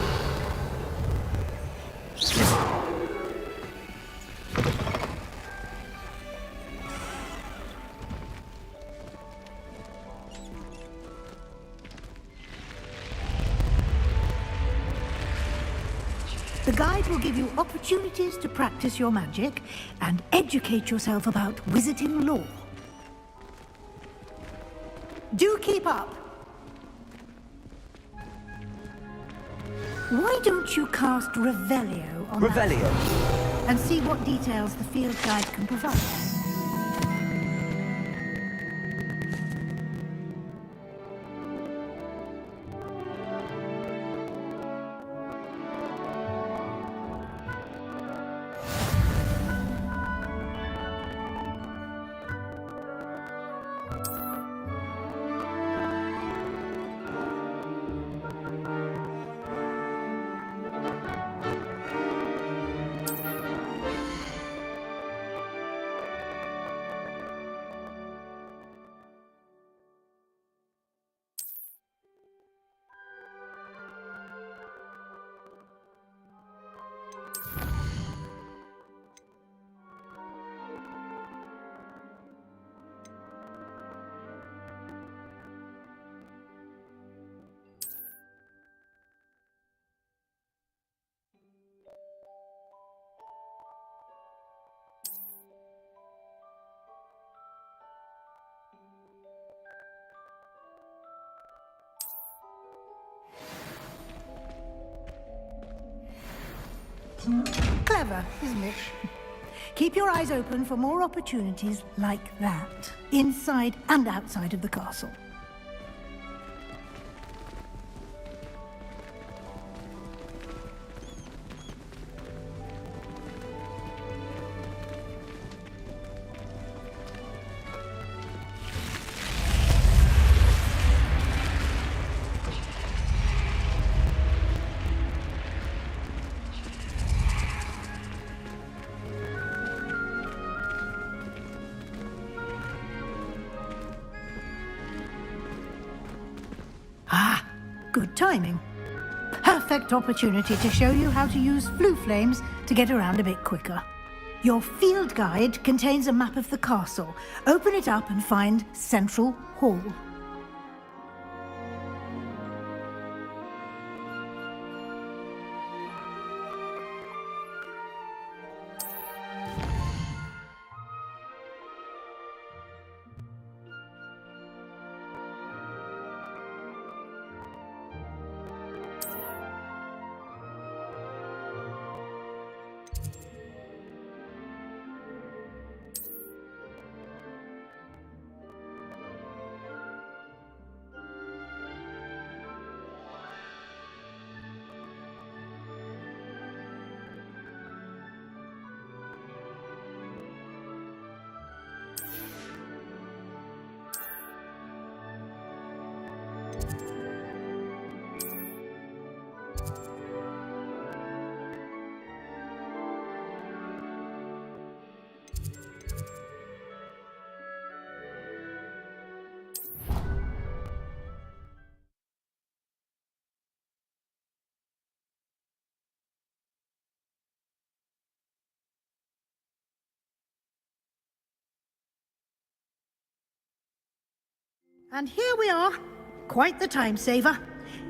The guide will give you opportunities to practice your magic and educate yourself about wizarding lore. Do keep up! Why don't you cast Revelio on Revelio. that and see what details the field guide can provide? Clever, isn't it? Keep your eyes open for more opportunities like that, inside and outside of the castle. Good timing. Perfect opportunity to show you how to use flue flames to get around a bit quicker. Your field guide contains a map of the castle. Open it up and find Central Hall. And here we are. Quite the time saver.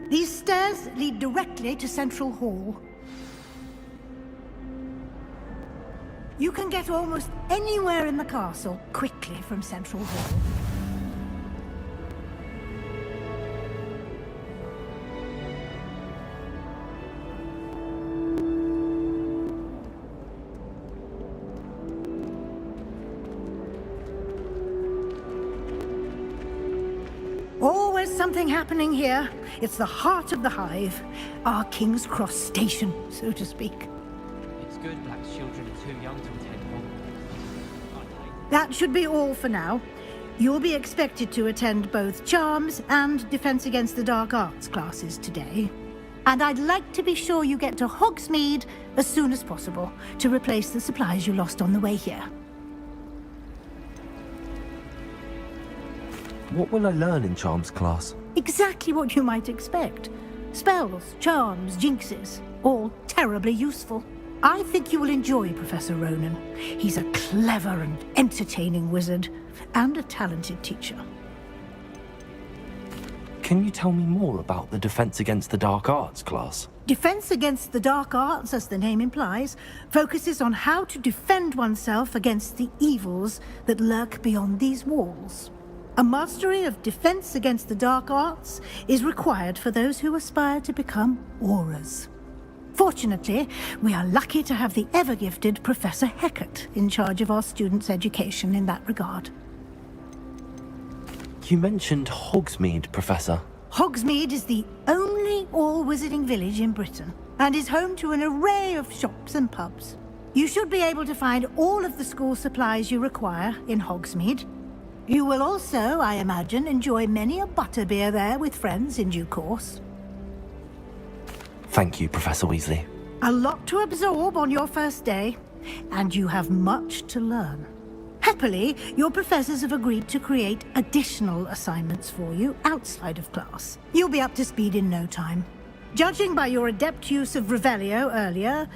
These stairs lead directly to Central Hall. You can get almost anywhere in the castle quickly from Central Hall. Always something happening here. It's the heart of the hive. Our King's Cross station, so to speak. It's good Black's children are too young to attend Hogwarts. That should be all for now. You'll be expected to attend both Charms and Defense Against the Dark Arts classes today. And I'd like to be sure you get to Hogsmeade as soon as possible to replace the supplies you lost on the way here. What will I learn in Charms class? Exactly what you might expect. Spells, charms, jinxes, all terribly useful. I think you will enjoy Professor Ronan. He's a clever and entertaining wizard, and a talented teacher. Can you tell me more about the Defense Against the Dark Arts class? Defense Against the Dark Arts, as the name implies, focuses on how to defend oneself against the evils that lurk beyond these walls. A mastery of Defense Against the Dark Arts is required for those who aspire to become auras. Fortunately, we are lucky to have the ever-gifted Professor Heckert in charge of our students' education in that regard. You mentioned Hogsmeade, Professor. Hogsmeade is the only all-wizarding village in Britain, and is home to an array of shops and pubs. You should be able to find all of the school supplies you require in Hogsmeade. You will also, I imagine, enjoy many a butterbeer there with friends in due course. Thank you, Professor Weasley. A lot to absorb on your first day, and you have much to learn. Happily, your professors have agreed to create additional assignments for you outside of class. You'll be up to speed in no time. Judging by your adept use of Revelio earlier,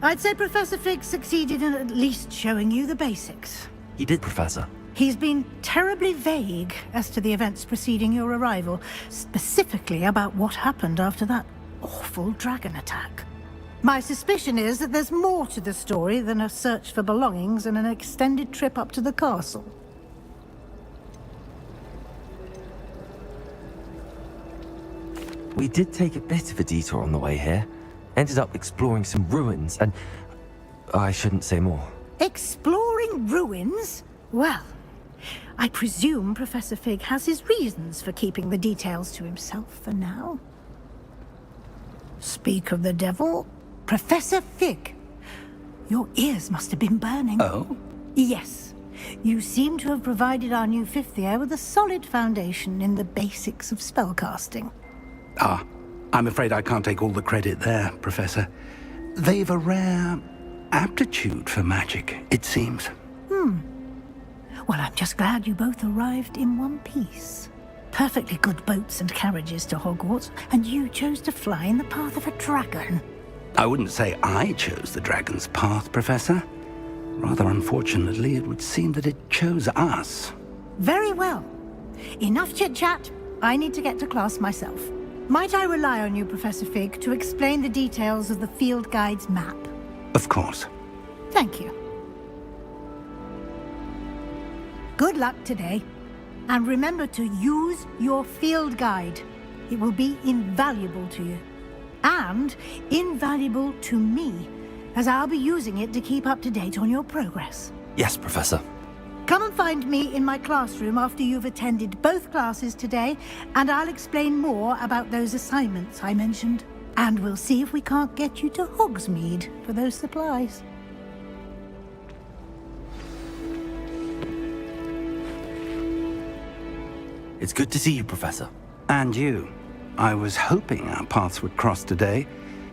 I'd say Professor Fig succeeded in at least showing you the basics. He did, Professor. He's been terribly vague as to the events preceding your arrival, specifically about what happened after that awful dragon attack. My suspicion is that there's more to the story than a search for belongings and an extended trip up to the castle. We did take a bit of a detour on the way here. Ended up exploring some ruins and... I shouldn't say more. Exploring ruins? Well, I presume Professor Fig has his reasons for keeping the details to himself for now. Speak of the devil, Professor Fig. Your ears must have been burning. Oh? Yes. You seem to have provided our new fifth year with a solid foundation in the basics of spellcasting. Ah, I'm afraid I can't take all the credit there, Professor. They've a rare aptitude for magic, it seems. Well, I'm just glad you both arrived in one piece. Perfectly good boats and carriages to Hogwarts, and you chose to fly in the path of a dragon. I wouldn't say I chose the dragon's path, Professor. Rather unfortunately, it would seem that it chose us. Very well. Enough chit-chat. I need to get to class myself. Might I rely on you, Professor Fig, to explain the details of the field guide's map? Of course. Thank you. Good luck today. And remember to use your field guide. It will be invaluable to you. And invaluable to me, as I'll be using it to keep up to date on your progress. Yes, Professor. Come and find me in my classroom after you've attended both classes today, and I'll explain more about those assignments I mentioned. And we'll see if we can't get you to Hogsmeade for those supplies. It's good to see you, Professor. And you. I was hoping our paths would cross today,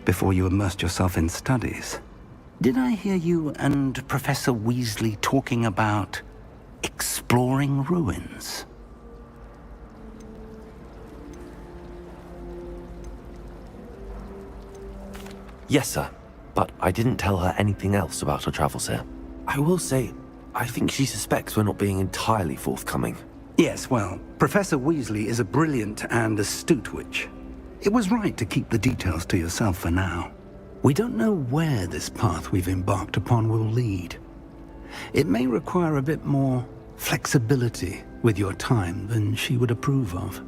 before you immersed yourself in studies. Did I hear you and Professor Weasley talking about exploring ruins? Yes, sir. But I didn't tell her anything else about her travels here. I will say, I think she suspects we're not being entirely forthcoming. Yes, well, Professor Weasley is a brilliant and astute witch. It was right to keep the details to yourself for now. We don't know where this path we've embarked upon will lead. It may require a bit more flexibility with your time than she would approve of.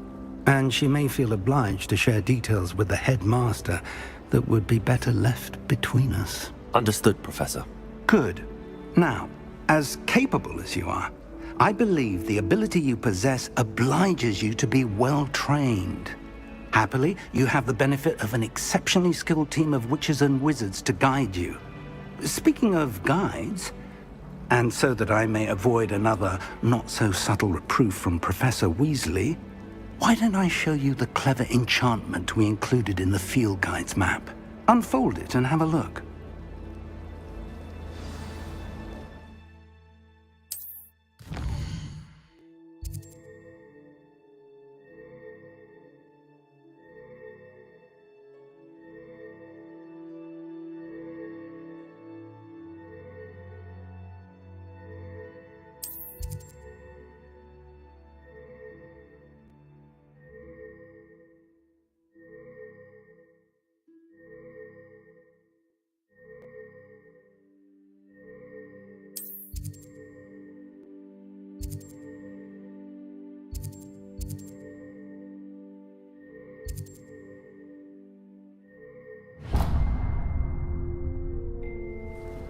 And she may feel obliged to share details with the headmaster that would be better left between us. Understood, Professor. Good. Now, as capable as you are, I believe the ability you possess obliges you to be well-trained. Happily, you have the benefit of an exceptionally skilled team of witches and wizards to guide you. Speaking of guides, and so that I may avoid another not-so-subtle reproof from Professor Weasley, why don't I show you the clever enchantment we included in the field guide's map? Unfold it and have a look.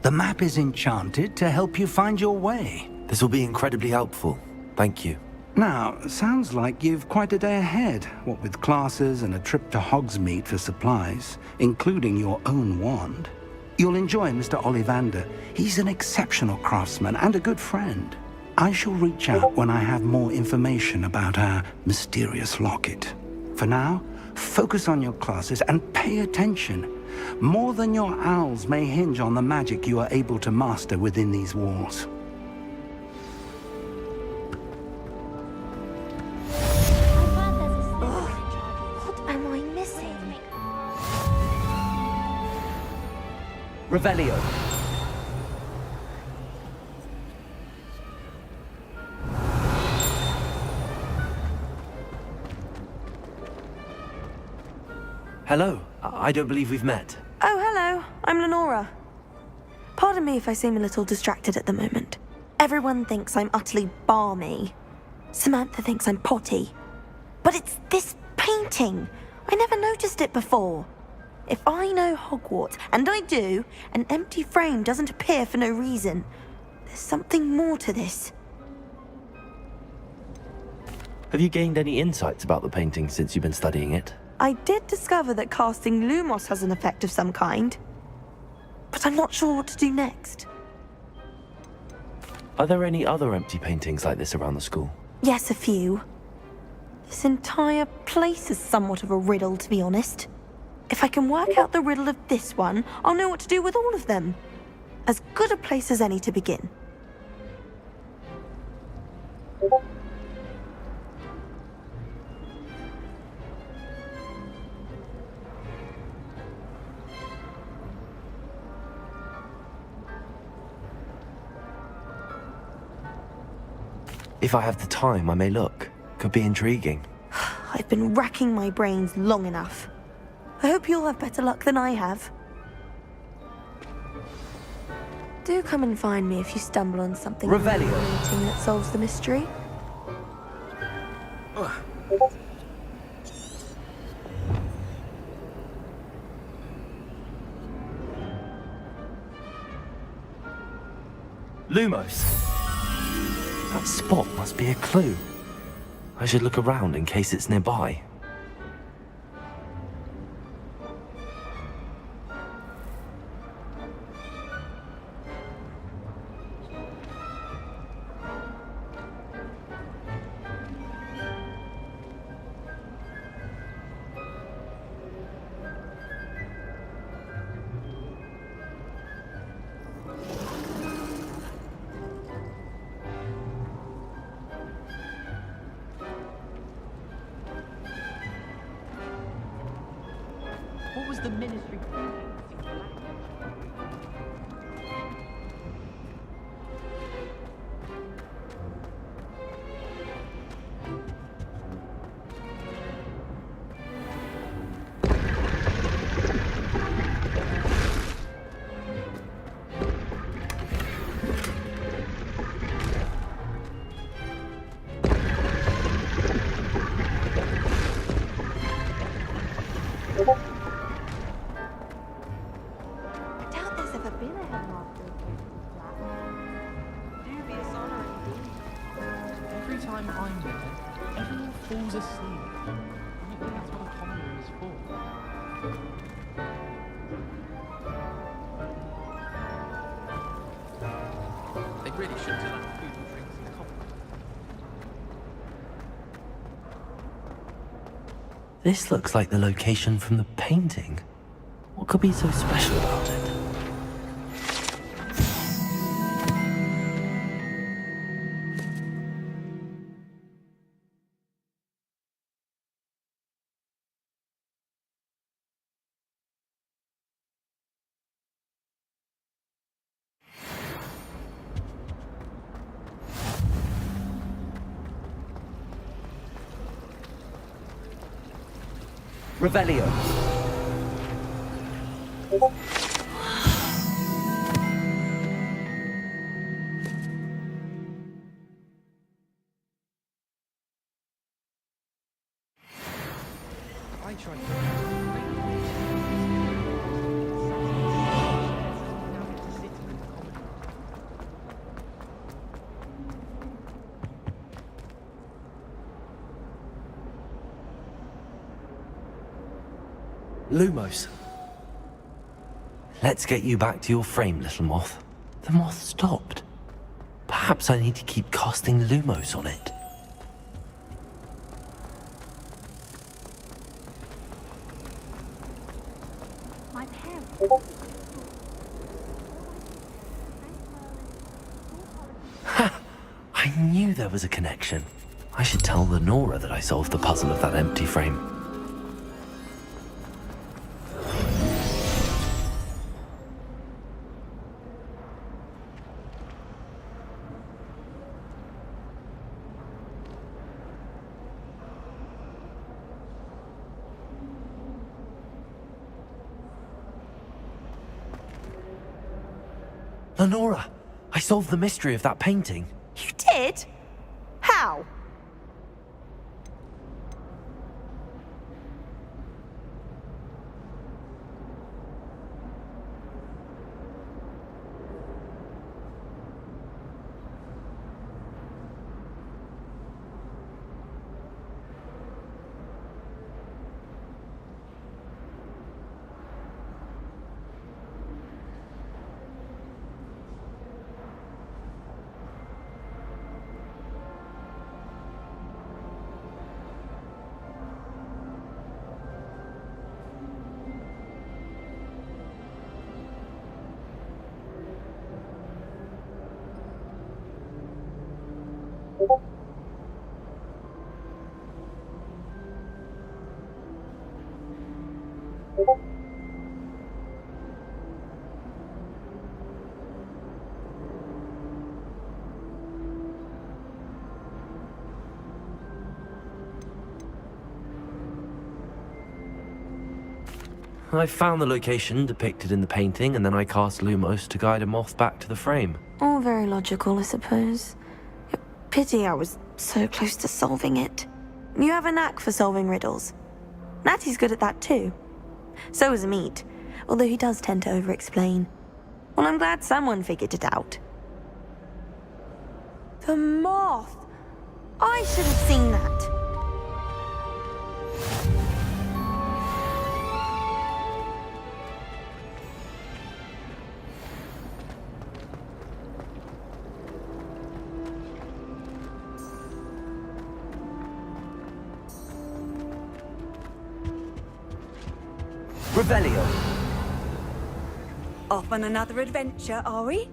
The map is enchanted to help you find your way. This will be incredibly helpful. Thank you. Now, sounds like you've quite a day ahead, what with classes and a trip to Hogsmeade for supplies, including your own wand. You'll enjoy Mr. Ollivander. He's an exceptional craftsman and a good friend. I shall reach out when I have more information about our mysterious locket. For now, focus on your classes and pay attention. More than your owls may hinge on the magic you are able to master within these walls. What am I missing? Revelio. Hello. I don't believe we've met. Oh, hello. I'm Lenora. Pardon me if I seem a little distracted at the moment. Everyone thinks I'm utterly balmy. Samantha thinks I'm potty. But it's this painting. I never noticed it before. If I know Hogwarts, and I do, an empty frame doesn't appear for no reason. There's something more to this. Have you gained any insights about the painting since you've been studying it? I did discover that casting Lumos has an effect of some kind. But I'm not sure what to do next. Are there any other empty paintings like this around the school? Yes, a few. This entire place is somewhat of a riddle, to be honest. If I can work out the riddle of this one, I'll know what to do with all of them. As good a place as any to begin. If I have the time, I may look. Could be intriguing. I've been racking my brains long enough. I hope you'll have better luck than I have. Do come and find me if you stumble on something fascinating that solves the mystery. Lumos. That spot must be a clue. I should look around in case it's nearby. What was the ministry thinking? Every time I'm there, everyone falls asleep. I think that's what a common room is for. They really shouldn't allow food and drinks in the common room. This looks like the location from the painting. What could be so special about it? Revelio. I tried to Lumos. Let's get you back to your frame, little moth. The moth stopped. Perhaps I need to keep casting Lumos on it. My parents. Ha! I knew there was a connection. I should tell Lenora that I solved the puzzle of that empty frame. Lenora, I solved the mystery of that painting. You did? How? I found the location depicted in the painting, and then I cast Lumos to guide a moth back to the frame. All very logical, I suppose. Pity I was so close to solving it. You have a knack for solving riddles. Natty's good at that too. So is Amit, although he does tend to over-explain. Well, I'm glad someone figured it out. The moth! I should have seen that. Revelio. Off on another adventure, are we?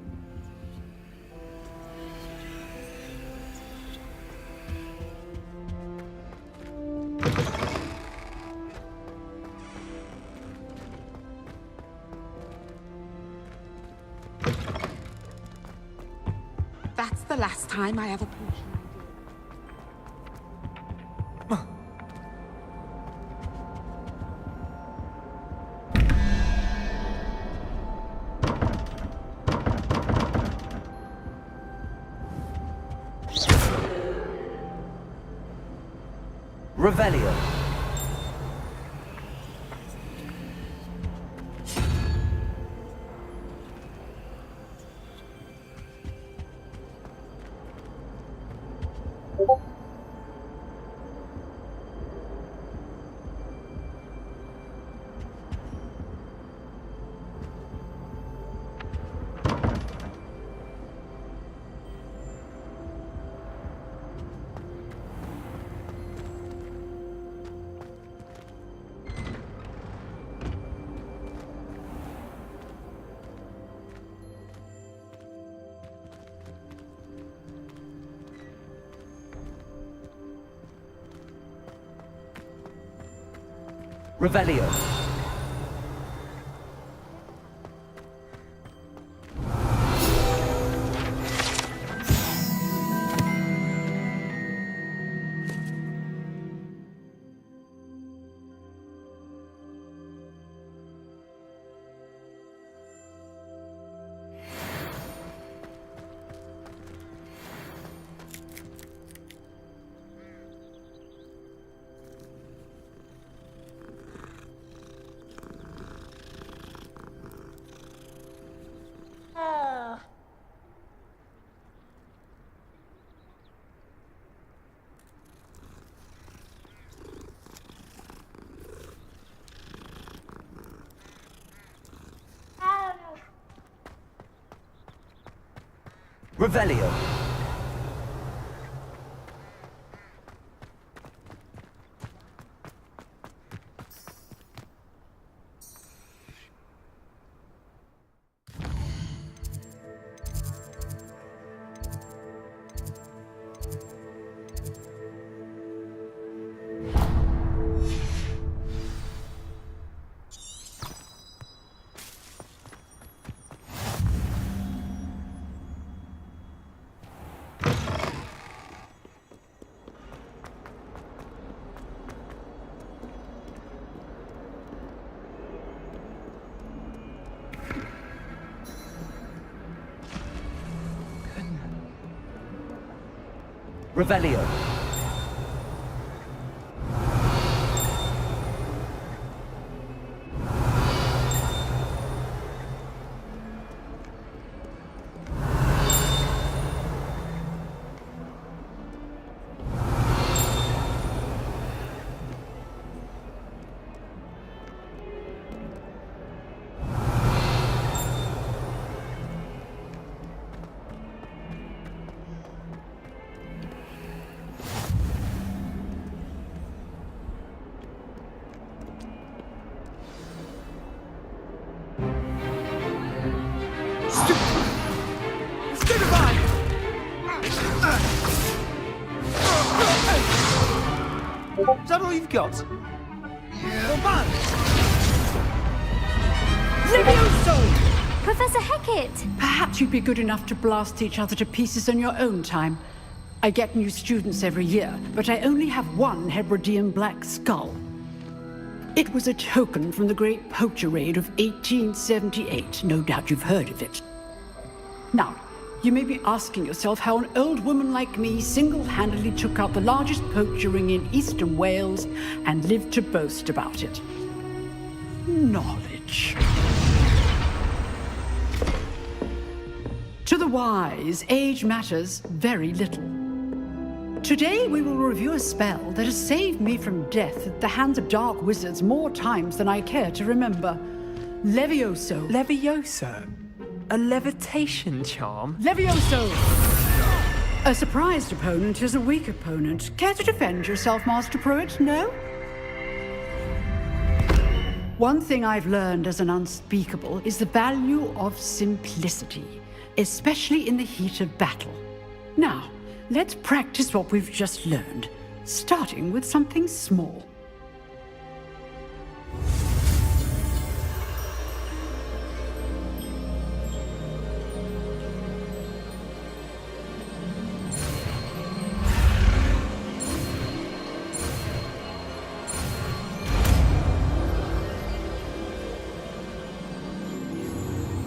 That's the last time I ever pushed. Revelio. Revelio. Revelio. Revelio. Is that all you've got? Levioso! Professor Hecat! Perhaps you'd be good enough to blast each other to pieces in your own time. I get new students every year, but I only have one Hebridean black skull. It was a token from the Great Poacher Raid of 1878. No doubt you've heard of it. Now, you may be asking yourself how an old woman like me single-handedly took out the largest poacher ring in eastern Wales and lived to boast about it. Knowledge. To the wise, age matters very little. Today we will review a spell that has saved me from death at the hands of dark wizards more times than I care to remember. Levioso. Levioso? A levitation charm? Levioso! A surprised opponent is a weak opponent. Care to defend yourself, Master Pruitt? No? One thing I've learned as an unspeakable is the value of simplicity, especially in the heat of battle. Now, let's practice what we've just learned, starting with something small.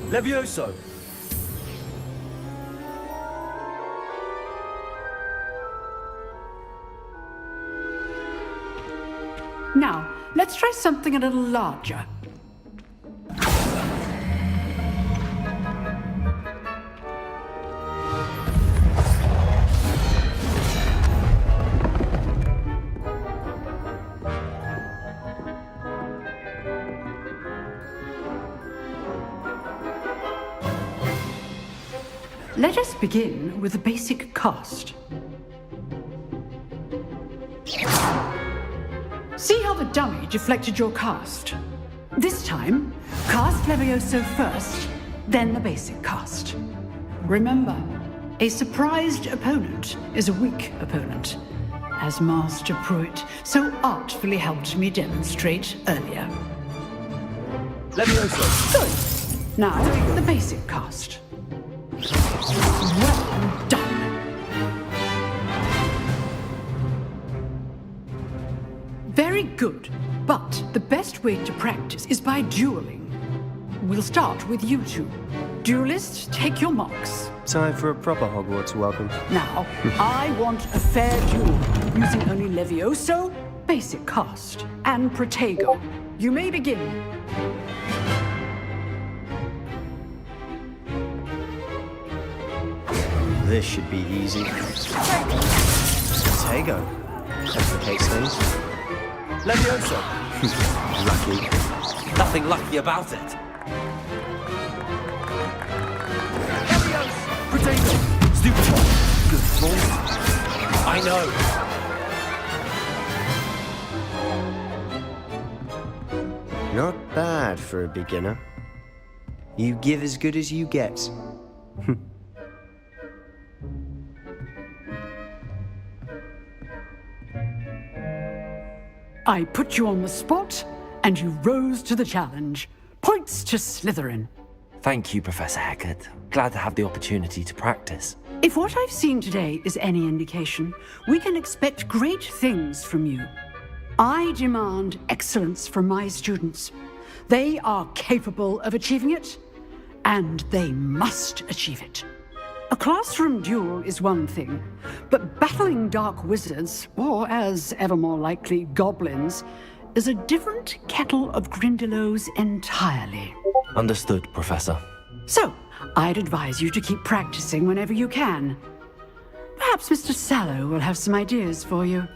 Levioso. Now, let's try something a little larger. Let us begin with the basic cast. See how the dummy deflected your cast? This time, cast Levioso first, then the basic cast. Remember, a surprised opponent is a weak opponent, as Master Pruitt so artfully helped me demonstrate earlier. Levioso. Good. Now, the basic cast. Well done. Very good, but the best way to practice is by dueling. We'll start with you two. Duelists, take your marks. Time for a proper Hogwarts welcome. Now, I want a fair duel, using only Levioso, basic cast, and Protego. You may begin. This should be easy. Protego. Complicates things. Levioso. Lucky. Nothing lucky about it. Levioso. Protego. I know. Not bad for a beginner. You give as good as you get. I put you on the spot, and you rose to the challenge. Points to Slytherin. Thank you, Professor Hecat. Glad to have the opportunity to practice. If what I've seen today is any indication, we can expect great things from you. I demand excellence from my students. They are capable of achieving it, and they must achieve it. A classroom duel is one thing, but battling dark wizards, or as ever more likely, goblins, is a different kettle of Grindylows entirely. Understood, Professor. So, I'd advise you to keep practicing whenever you can. Perhaps Mr. Sallow will have some ideas for you.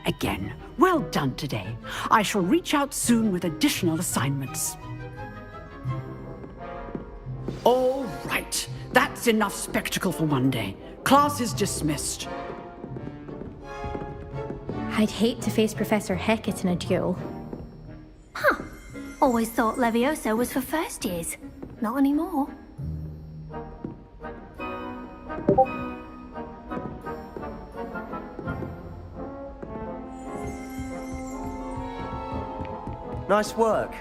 Again, well done today. I shall reach out soon with additional assignments. All right. That's enough spectacle for one day. Class is dismissed. I'd hate to face Professor Hecat in a duel. Huh. Always thought Levioso was for first years. Not anymore. Nice work.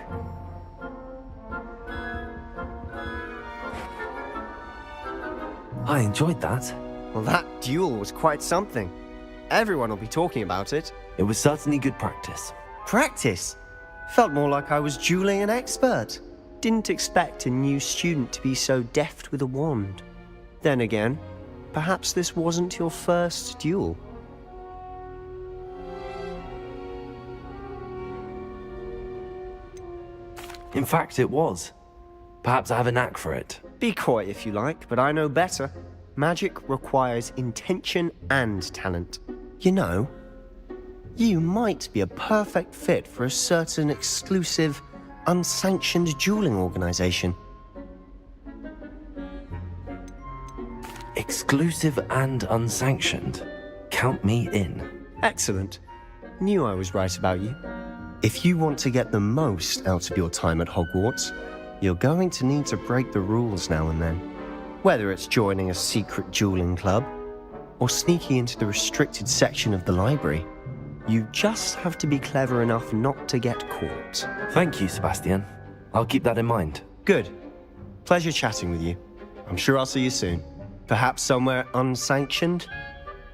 I enjoyed that. Well, that duel was quite something. Everyone will be talking about it. It was certainly good practice. Practice? Felt more like I was dueling an expert. Didn't expect a new student to be so deft with a wand. Then again, perhaps this wasn't your first duel. In fact, it was. Perhaps I have a knack for it. Be coy if you like, but I know better. Magic requires intention and talent. You know, you might be a perfect fit for a certain exclusive, unsanctioned dueling organization. Exclusive and unsanctioned. Count me in. Excellent. Knew I was right about you. If you want to get the most out of your time at Hogwarts, you're going to need to break the rules now and then. Whether it's joining a secret dueling club, or sneaking into the restricted section of the library, you just have to be clever enough not to get caught. Thank you, Sebastian. I'll keep that in mind. Good. Pleasure chatting with you. I'm sure I'll see you soon. Perhaps somewhere unsanctioned?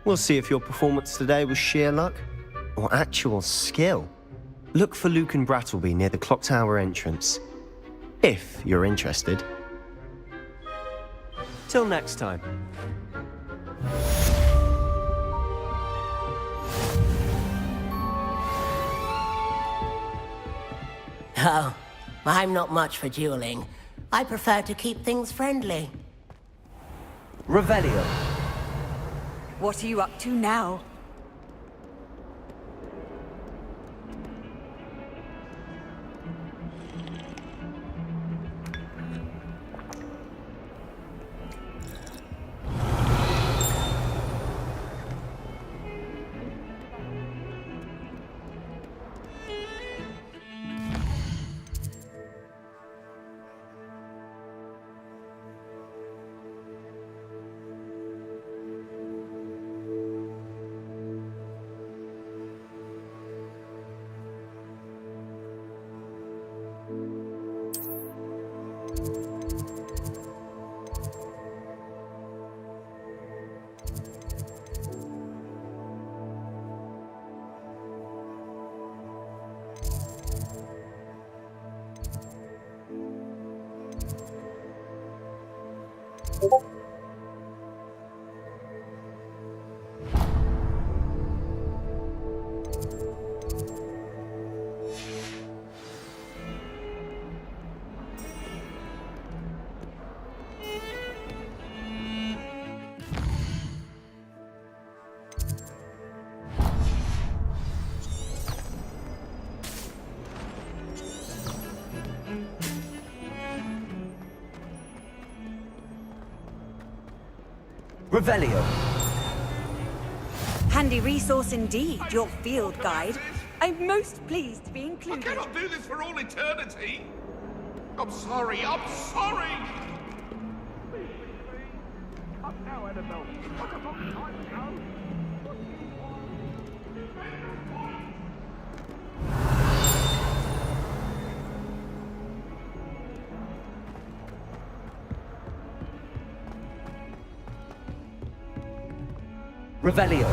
We'll see if your performance today was sheer luck, or actual skill. Look for Luke and Brattleby near the clock tower entrance, if you're interested. Till next time. Oh, I'm not much for dueling. I prefer to keep things friendly. Revelio. What are you up to now? Revelio. Handy resource indeed, your field guide. I'm most pleased to be included. I cannot do this for all eternity. I'm sorry, I'm sorry. Revelio.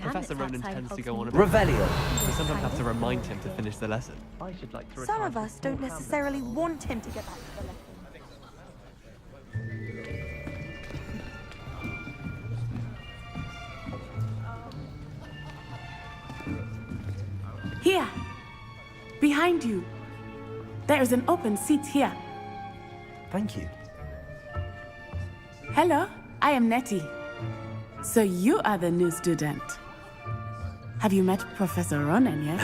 Professor Ronan tends to go on a Revelio. We sometimes have to remind him to finish the lesson. I should like to Some of us don't necessarily want him to get back to the lesson. Here! Behind you! There is an open seat here. Thank you. Hello, I am Nettie. So you are the new student. Have you met Professor Ronan yet?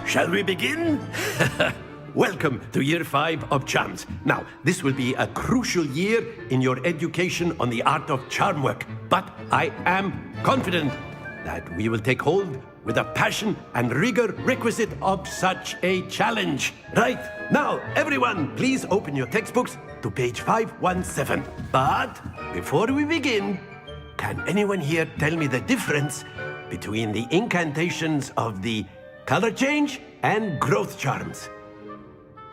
Shall we begin? Welcome to Year 5 of Charms. Now, this will be a crucial year in your education on the art of charm work, but I am confident that we will take hold with the passion and rigor requisite of such a challenge. Right, now, everyone, please open your textbooks to page 517. But before we begin, can anyone here tell me the difference between the incantations of the color change and growth charms?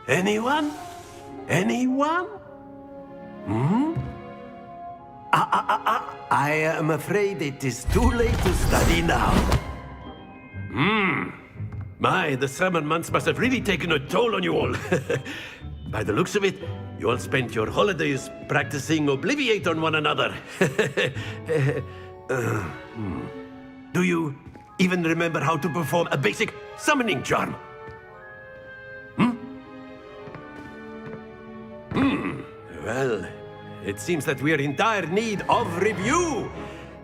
Anyone? Anyone? I am afraid it is too late to study now. My, the summer months must have really taken a toll on you all. By the looks of it, you all spent your holidays practicing Obliviate on one another. Do you even remember how to perform a basic summoning charm? Well, it seems that we are in dire need of review.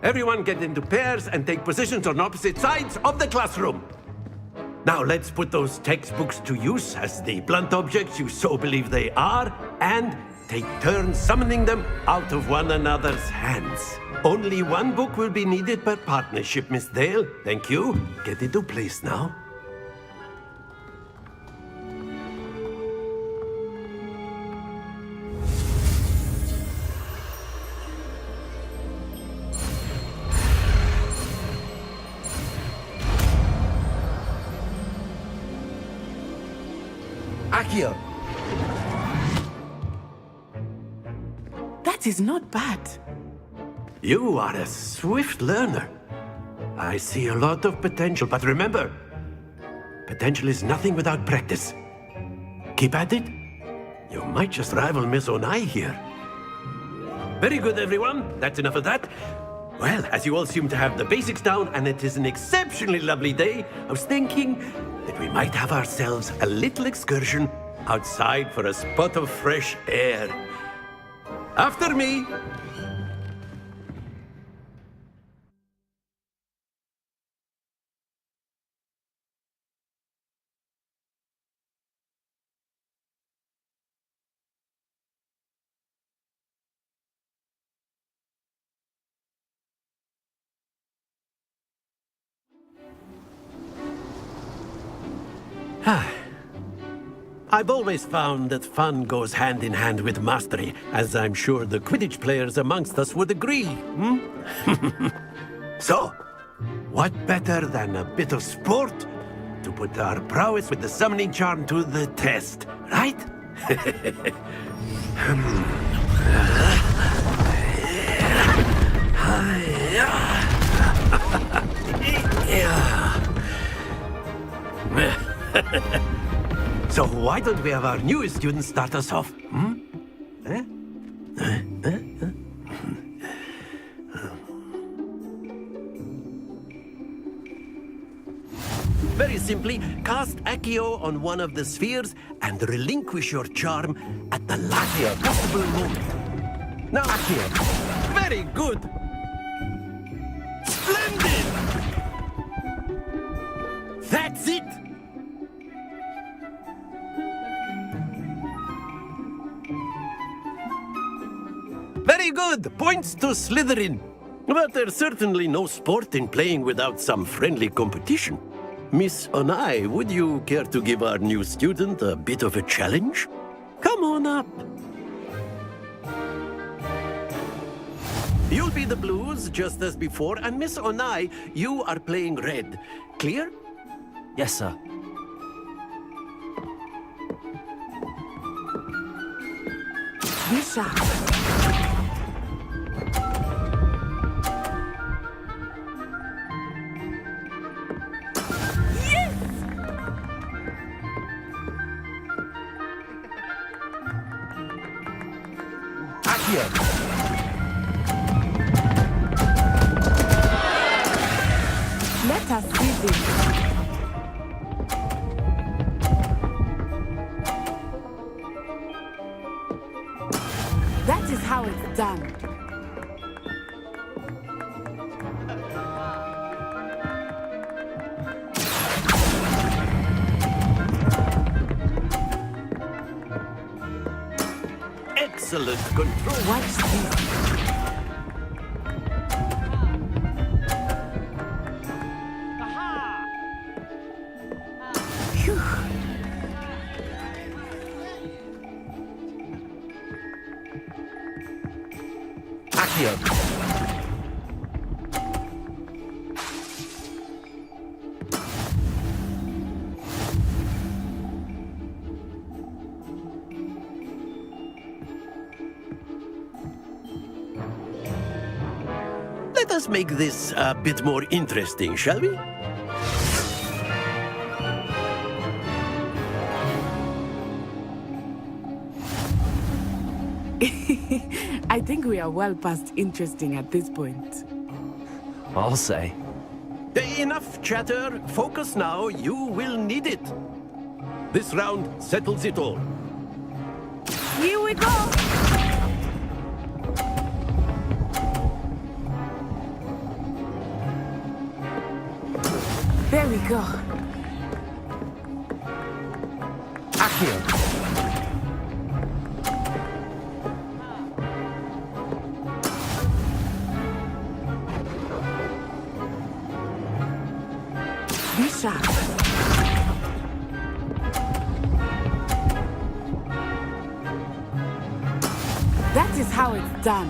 Everyone get into pairs and take positions on opposite sides of the classroom. Now let's put those textbooks to use as the blunt objects you so believe they are, and take turns summoning them out of one another's hands. Only one book will be needed per partnership, Miss Dale. Thank you. Get into place now. Accio. That is not bad. You are a swift learner. I see a lot of potential, but remember, potential is nothing without practice. Keep at it. You might just rival Miss Onai here. Very good, everyone. That's enough of that. Well, as you all seem to have the basics down, and it is an exceptionally lovely day, I was thinking that we might have ourselves a little excursion outside for a spot of fresh air. After me. I've always found that fun goes hand in hand with mastery, as I'm sure the Quidditch players amongst us would agree. So, what better than a bit of sport to put our prowess with the summoning charm to the test, right? So why don't we have our newest student start us off? Very simply, cast Accio on one of the spheres and relinquish your charm at the last possible moment. Now, Accio. Very good. Splendid! That's it! Very good! Points to Slytherin. But there's certainly no sport in playing without some friendly competition. Miss Onai, would you care to give our new student a bit of a challenge? Come on up. You'll be the blues, just as before, and Miss Onai, you are playing red. Clear? Yes, sir. Be sharp. Let us see this. That is how it's done. Excellent control. Watch this. Let us make this a bit more interesting, shall we? I think we are well past interesting at this point. I'll say. Enough chatter. Focus now. You will need it. This round settles it all. Here we go! There we go. Accio. Be sharp. That is how it's done.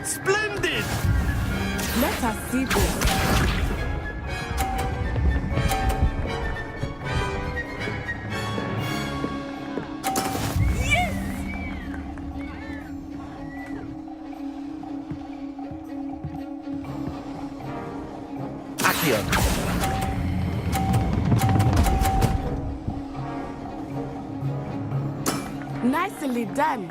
Splendid! Let us see this. Nicely done.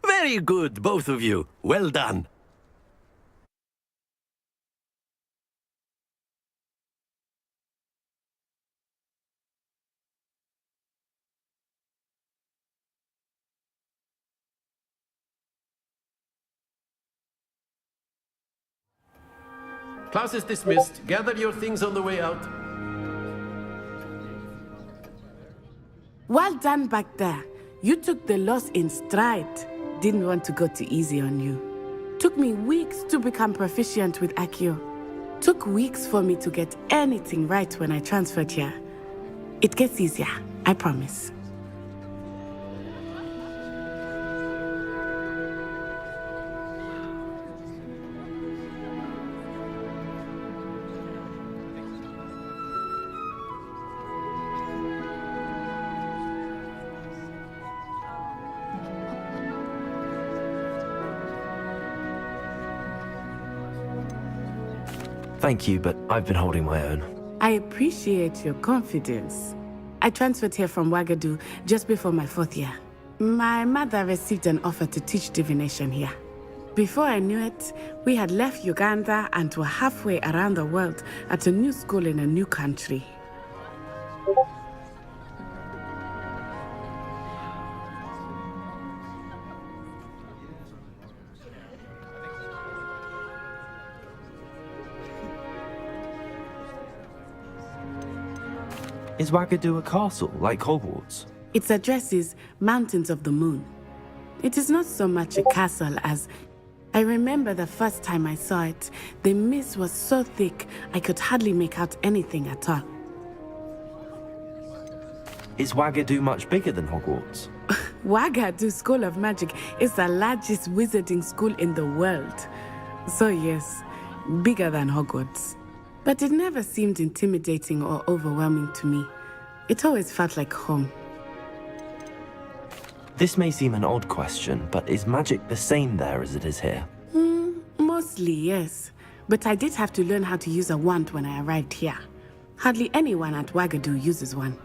Very good, both of you. Well done. Class is dismissed. Gather your things on the way out. Well done back there. You took the loss in stride. Didn't want to go too easy on you. Took me weeks to become proficient with Accio. Took weeks for me to get anything right when I transferred here. It gets easier, I promise. Thank you, but I've been holding my own. I appreciate your confidence. I transferred here from Wagadu just before my 4th year. My mother received an offer to teach divination here. Before I knew it, we had left Uganda and were halfway around the world at a new school in a new country. Is Wagadu a castle, like Hogwarts? Its address is Mountains of the Moon. It is not so much a castle as... I remember the first time I saw it, the mist was so thick I could hardly make out anything at all. Is Wagadu much bigger than Hogwarts? Wagadu School of Magic is the largest wizarding school in the world. So yes, bigger than Hogwarts. But it never seemed intimidating or overwhelming to me. It always felt like home. This may seem an odd question, but is magic the same there as it is here? Mostly, yes. But I did have to learn how to use a wand when I arrived here. Hardly anyone at Wagadu uses one.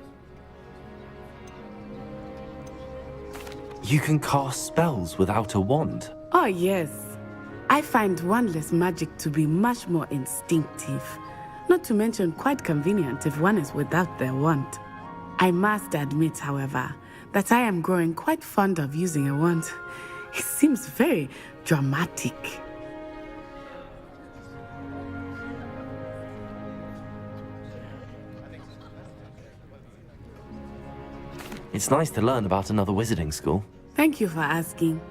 You can cast spells without a wand? Oh, yes. I find wandless magic to be much more instinctive. Not to mention quite convenient if one is without their wand. I must admit, however, that I am growing quite fond of using a wand. It seems very dramatic. It's nice to learn about another wizarding school. Thank you for asking.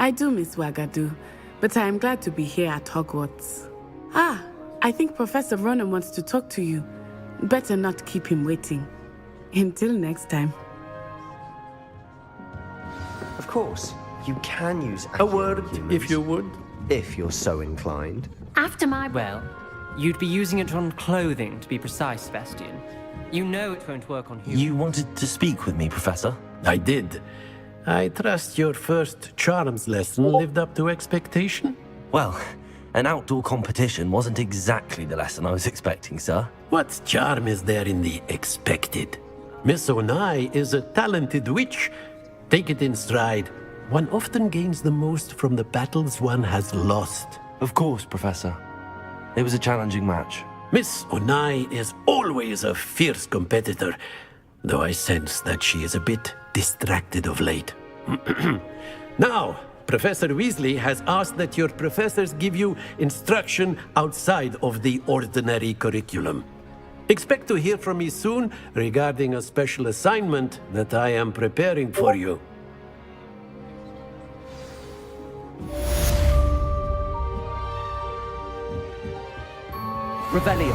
I do miss Wagadu, but I am glad to be here at Hogwarts. Ah, I think Professor Ronan wants to talk to you. Better not keep him waiting. Until next time. Of course, you can use A word, if you would. if you're so inclined. After my... Well, you'd be using it on clothing, to be precise, Sebastian. You know it won't work on humans. You wanted to speak with me, Professor? I did. I trust your first charms lesson lived up to expectation? Well, an outdoor competition wasn't exactly the lesson I was expecting, sir. What charm is there in the expected? Miss Onai is a talented witch. Take it in stride. One often gains the most from the battles one has lost. Of course, Professor. It was a challenging match. Miss Onai is always a fierce competitor, though I sense that she is a bit distracted of late. Now, Professor Weasley has asked that your professors give you instruction outside of the ordinary curriculum. Expect to hear from me soon regarding a special assignment that I am preparing for you. Revelio.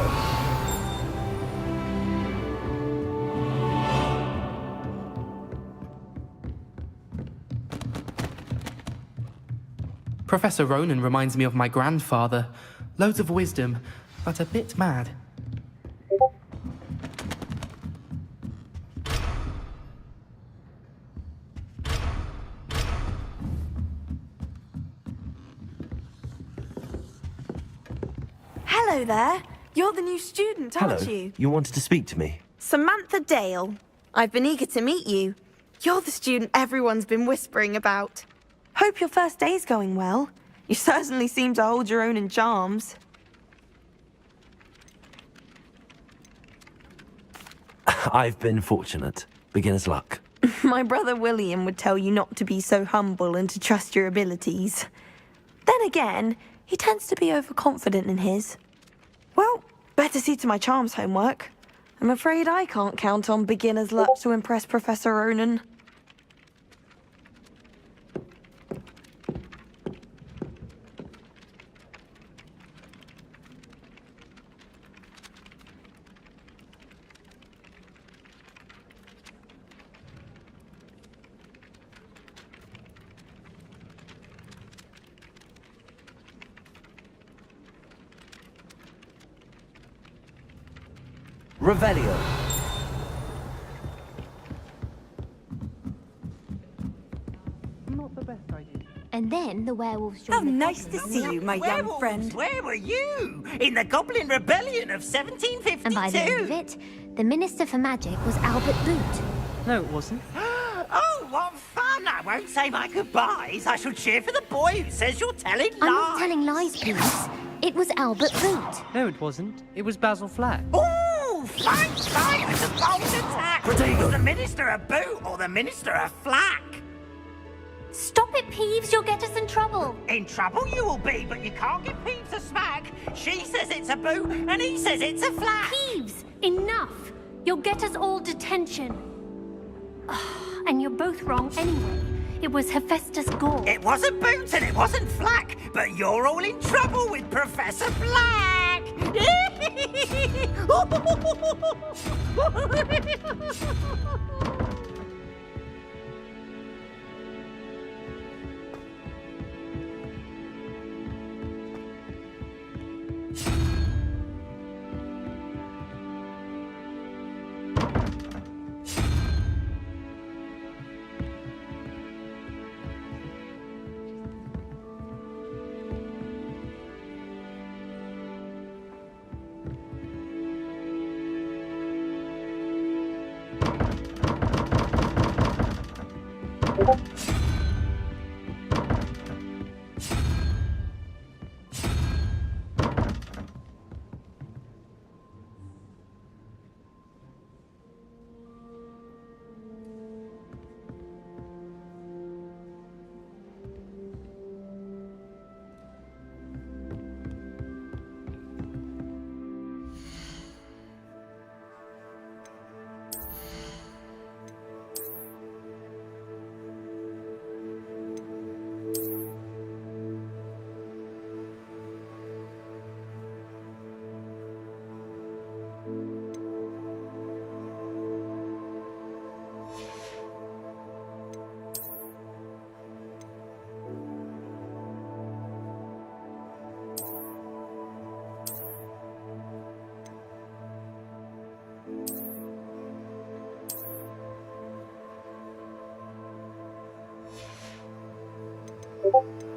Professor Ronan reminds me of my grandfather. Loads of wisdom, but a bit mad. Hello there. You're the new student, aren't Hello. you? You wanted to speak to me? Samantha Dale. I've been eager to meet you. You're the student everyone's been whispering about. Hope your first day's going well. You certainly seem to hold your own in charms. I've been fortunate. Beginner's luck. My brother William would tell you not to be so humble and to trust your abilities. Then again, he tends to be overconfident in his. Well, better see to my charms homework. I'm afraid I can't count on beginner's luck to impress Professor Ronan. Revelio. Not the best idea. And then the werewolves How joined the nice to goblins. see you, my young friend. Where were you? In the Goblin Rebellion of 1752? And by the end of it, the Minister for Magic was Albert Boot. No, it wasn't. Oh, what fun! I won't say my goodbyes. I shall cheer for the boy who says you're telling lies. I'm not telling lies, please. It was Albert Boot. No, it wasn't. It was Basil Flack. Ooh, flank, with a bold attack! Was the Minister a boot or the Minister a flack? Stop it, Peeves. You'll get us in trouble. In trouble you will be, but you can't give Peeves a smack. She says it's a boot, and he says it's a flack. Peeves, enough. You'll get us all detention. And you're both wrong anyway. It was Hephaestus Gore. It wasn't boot and it wasn't flack, but you're all in trouble with Professor Black. you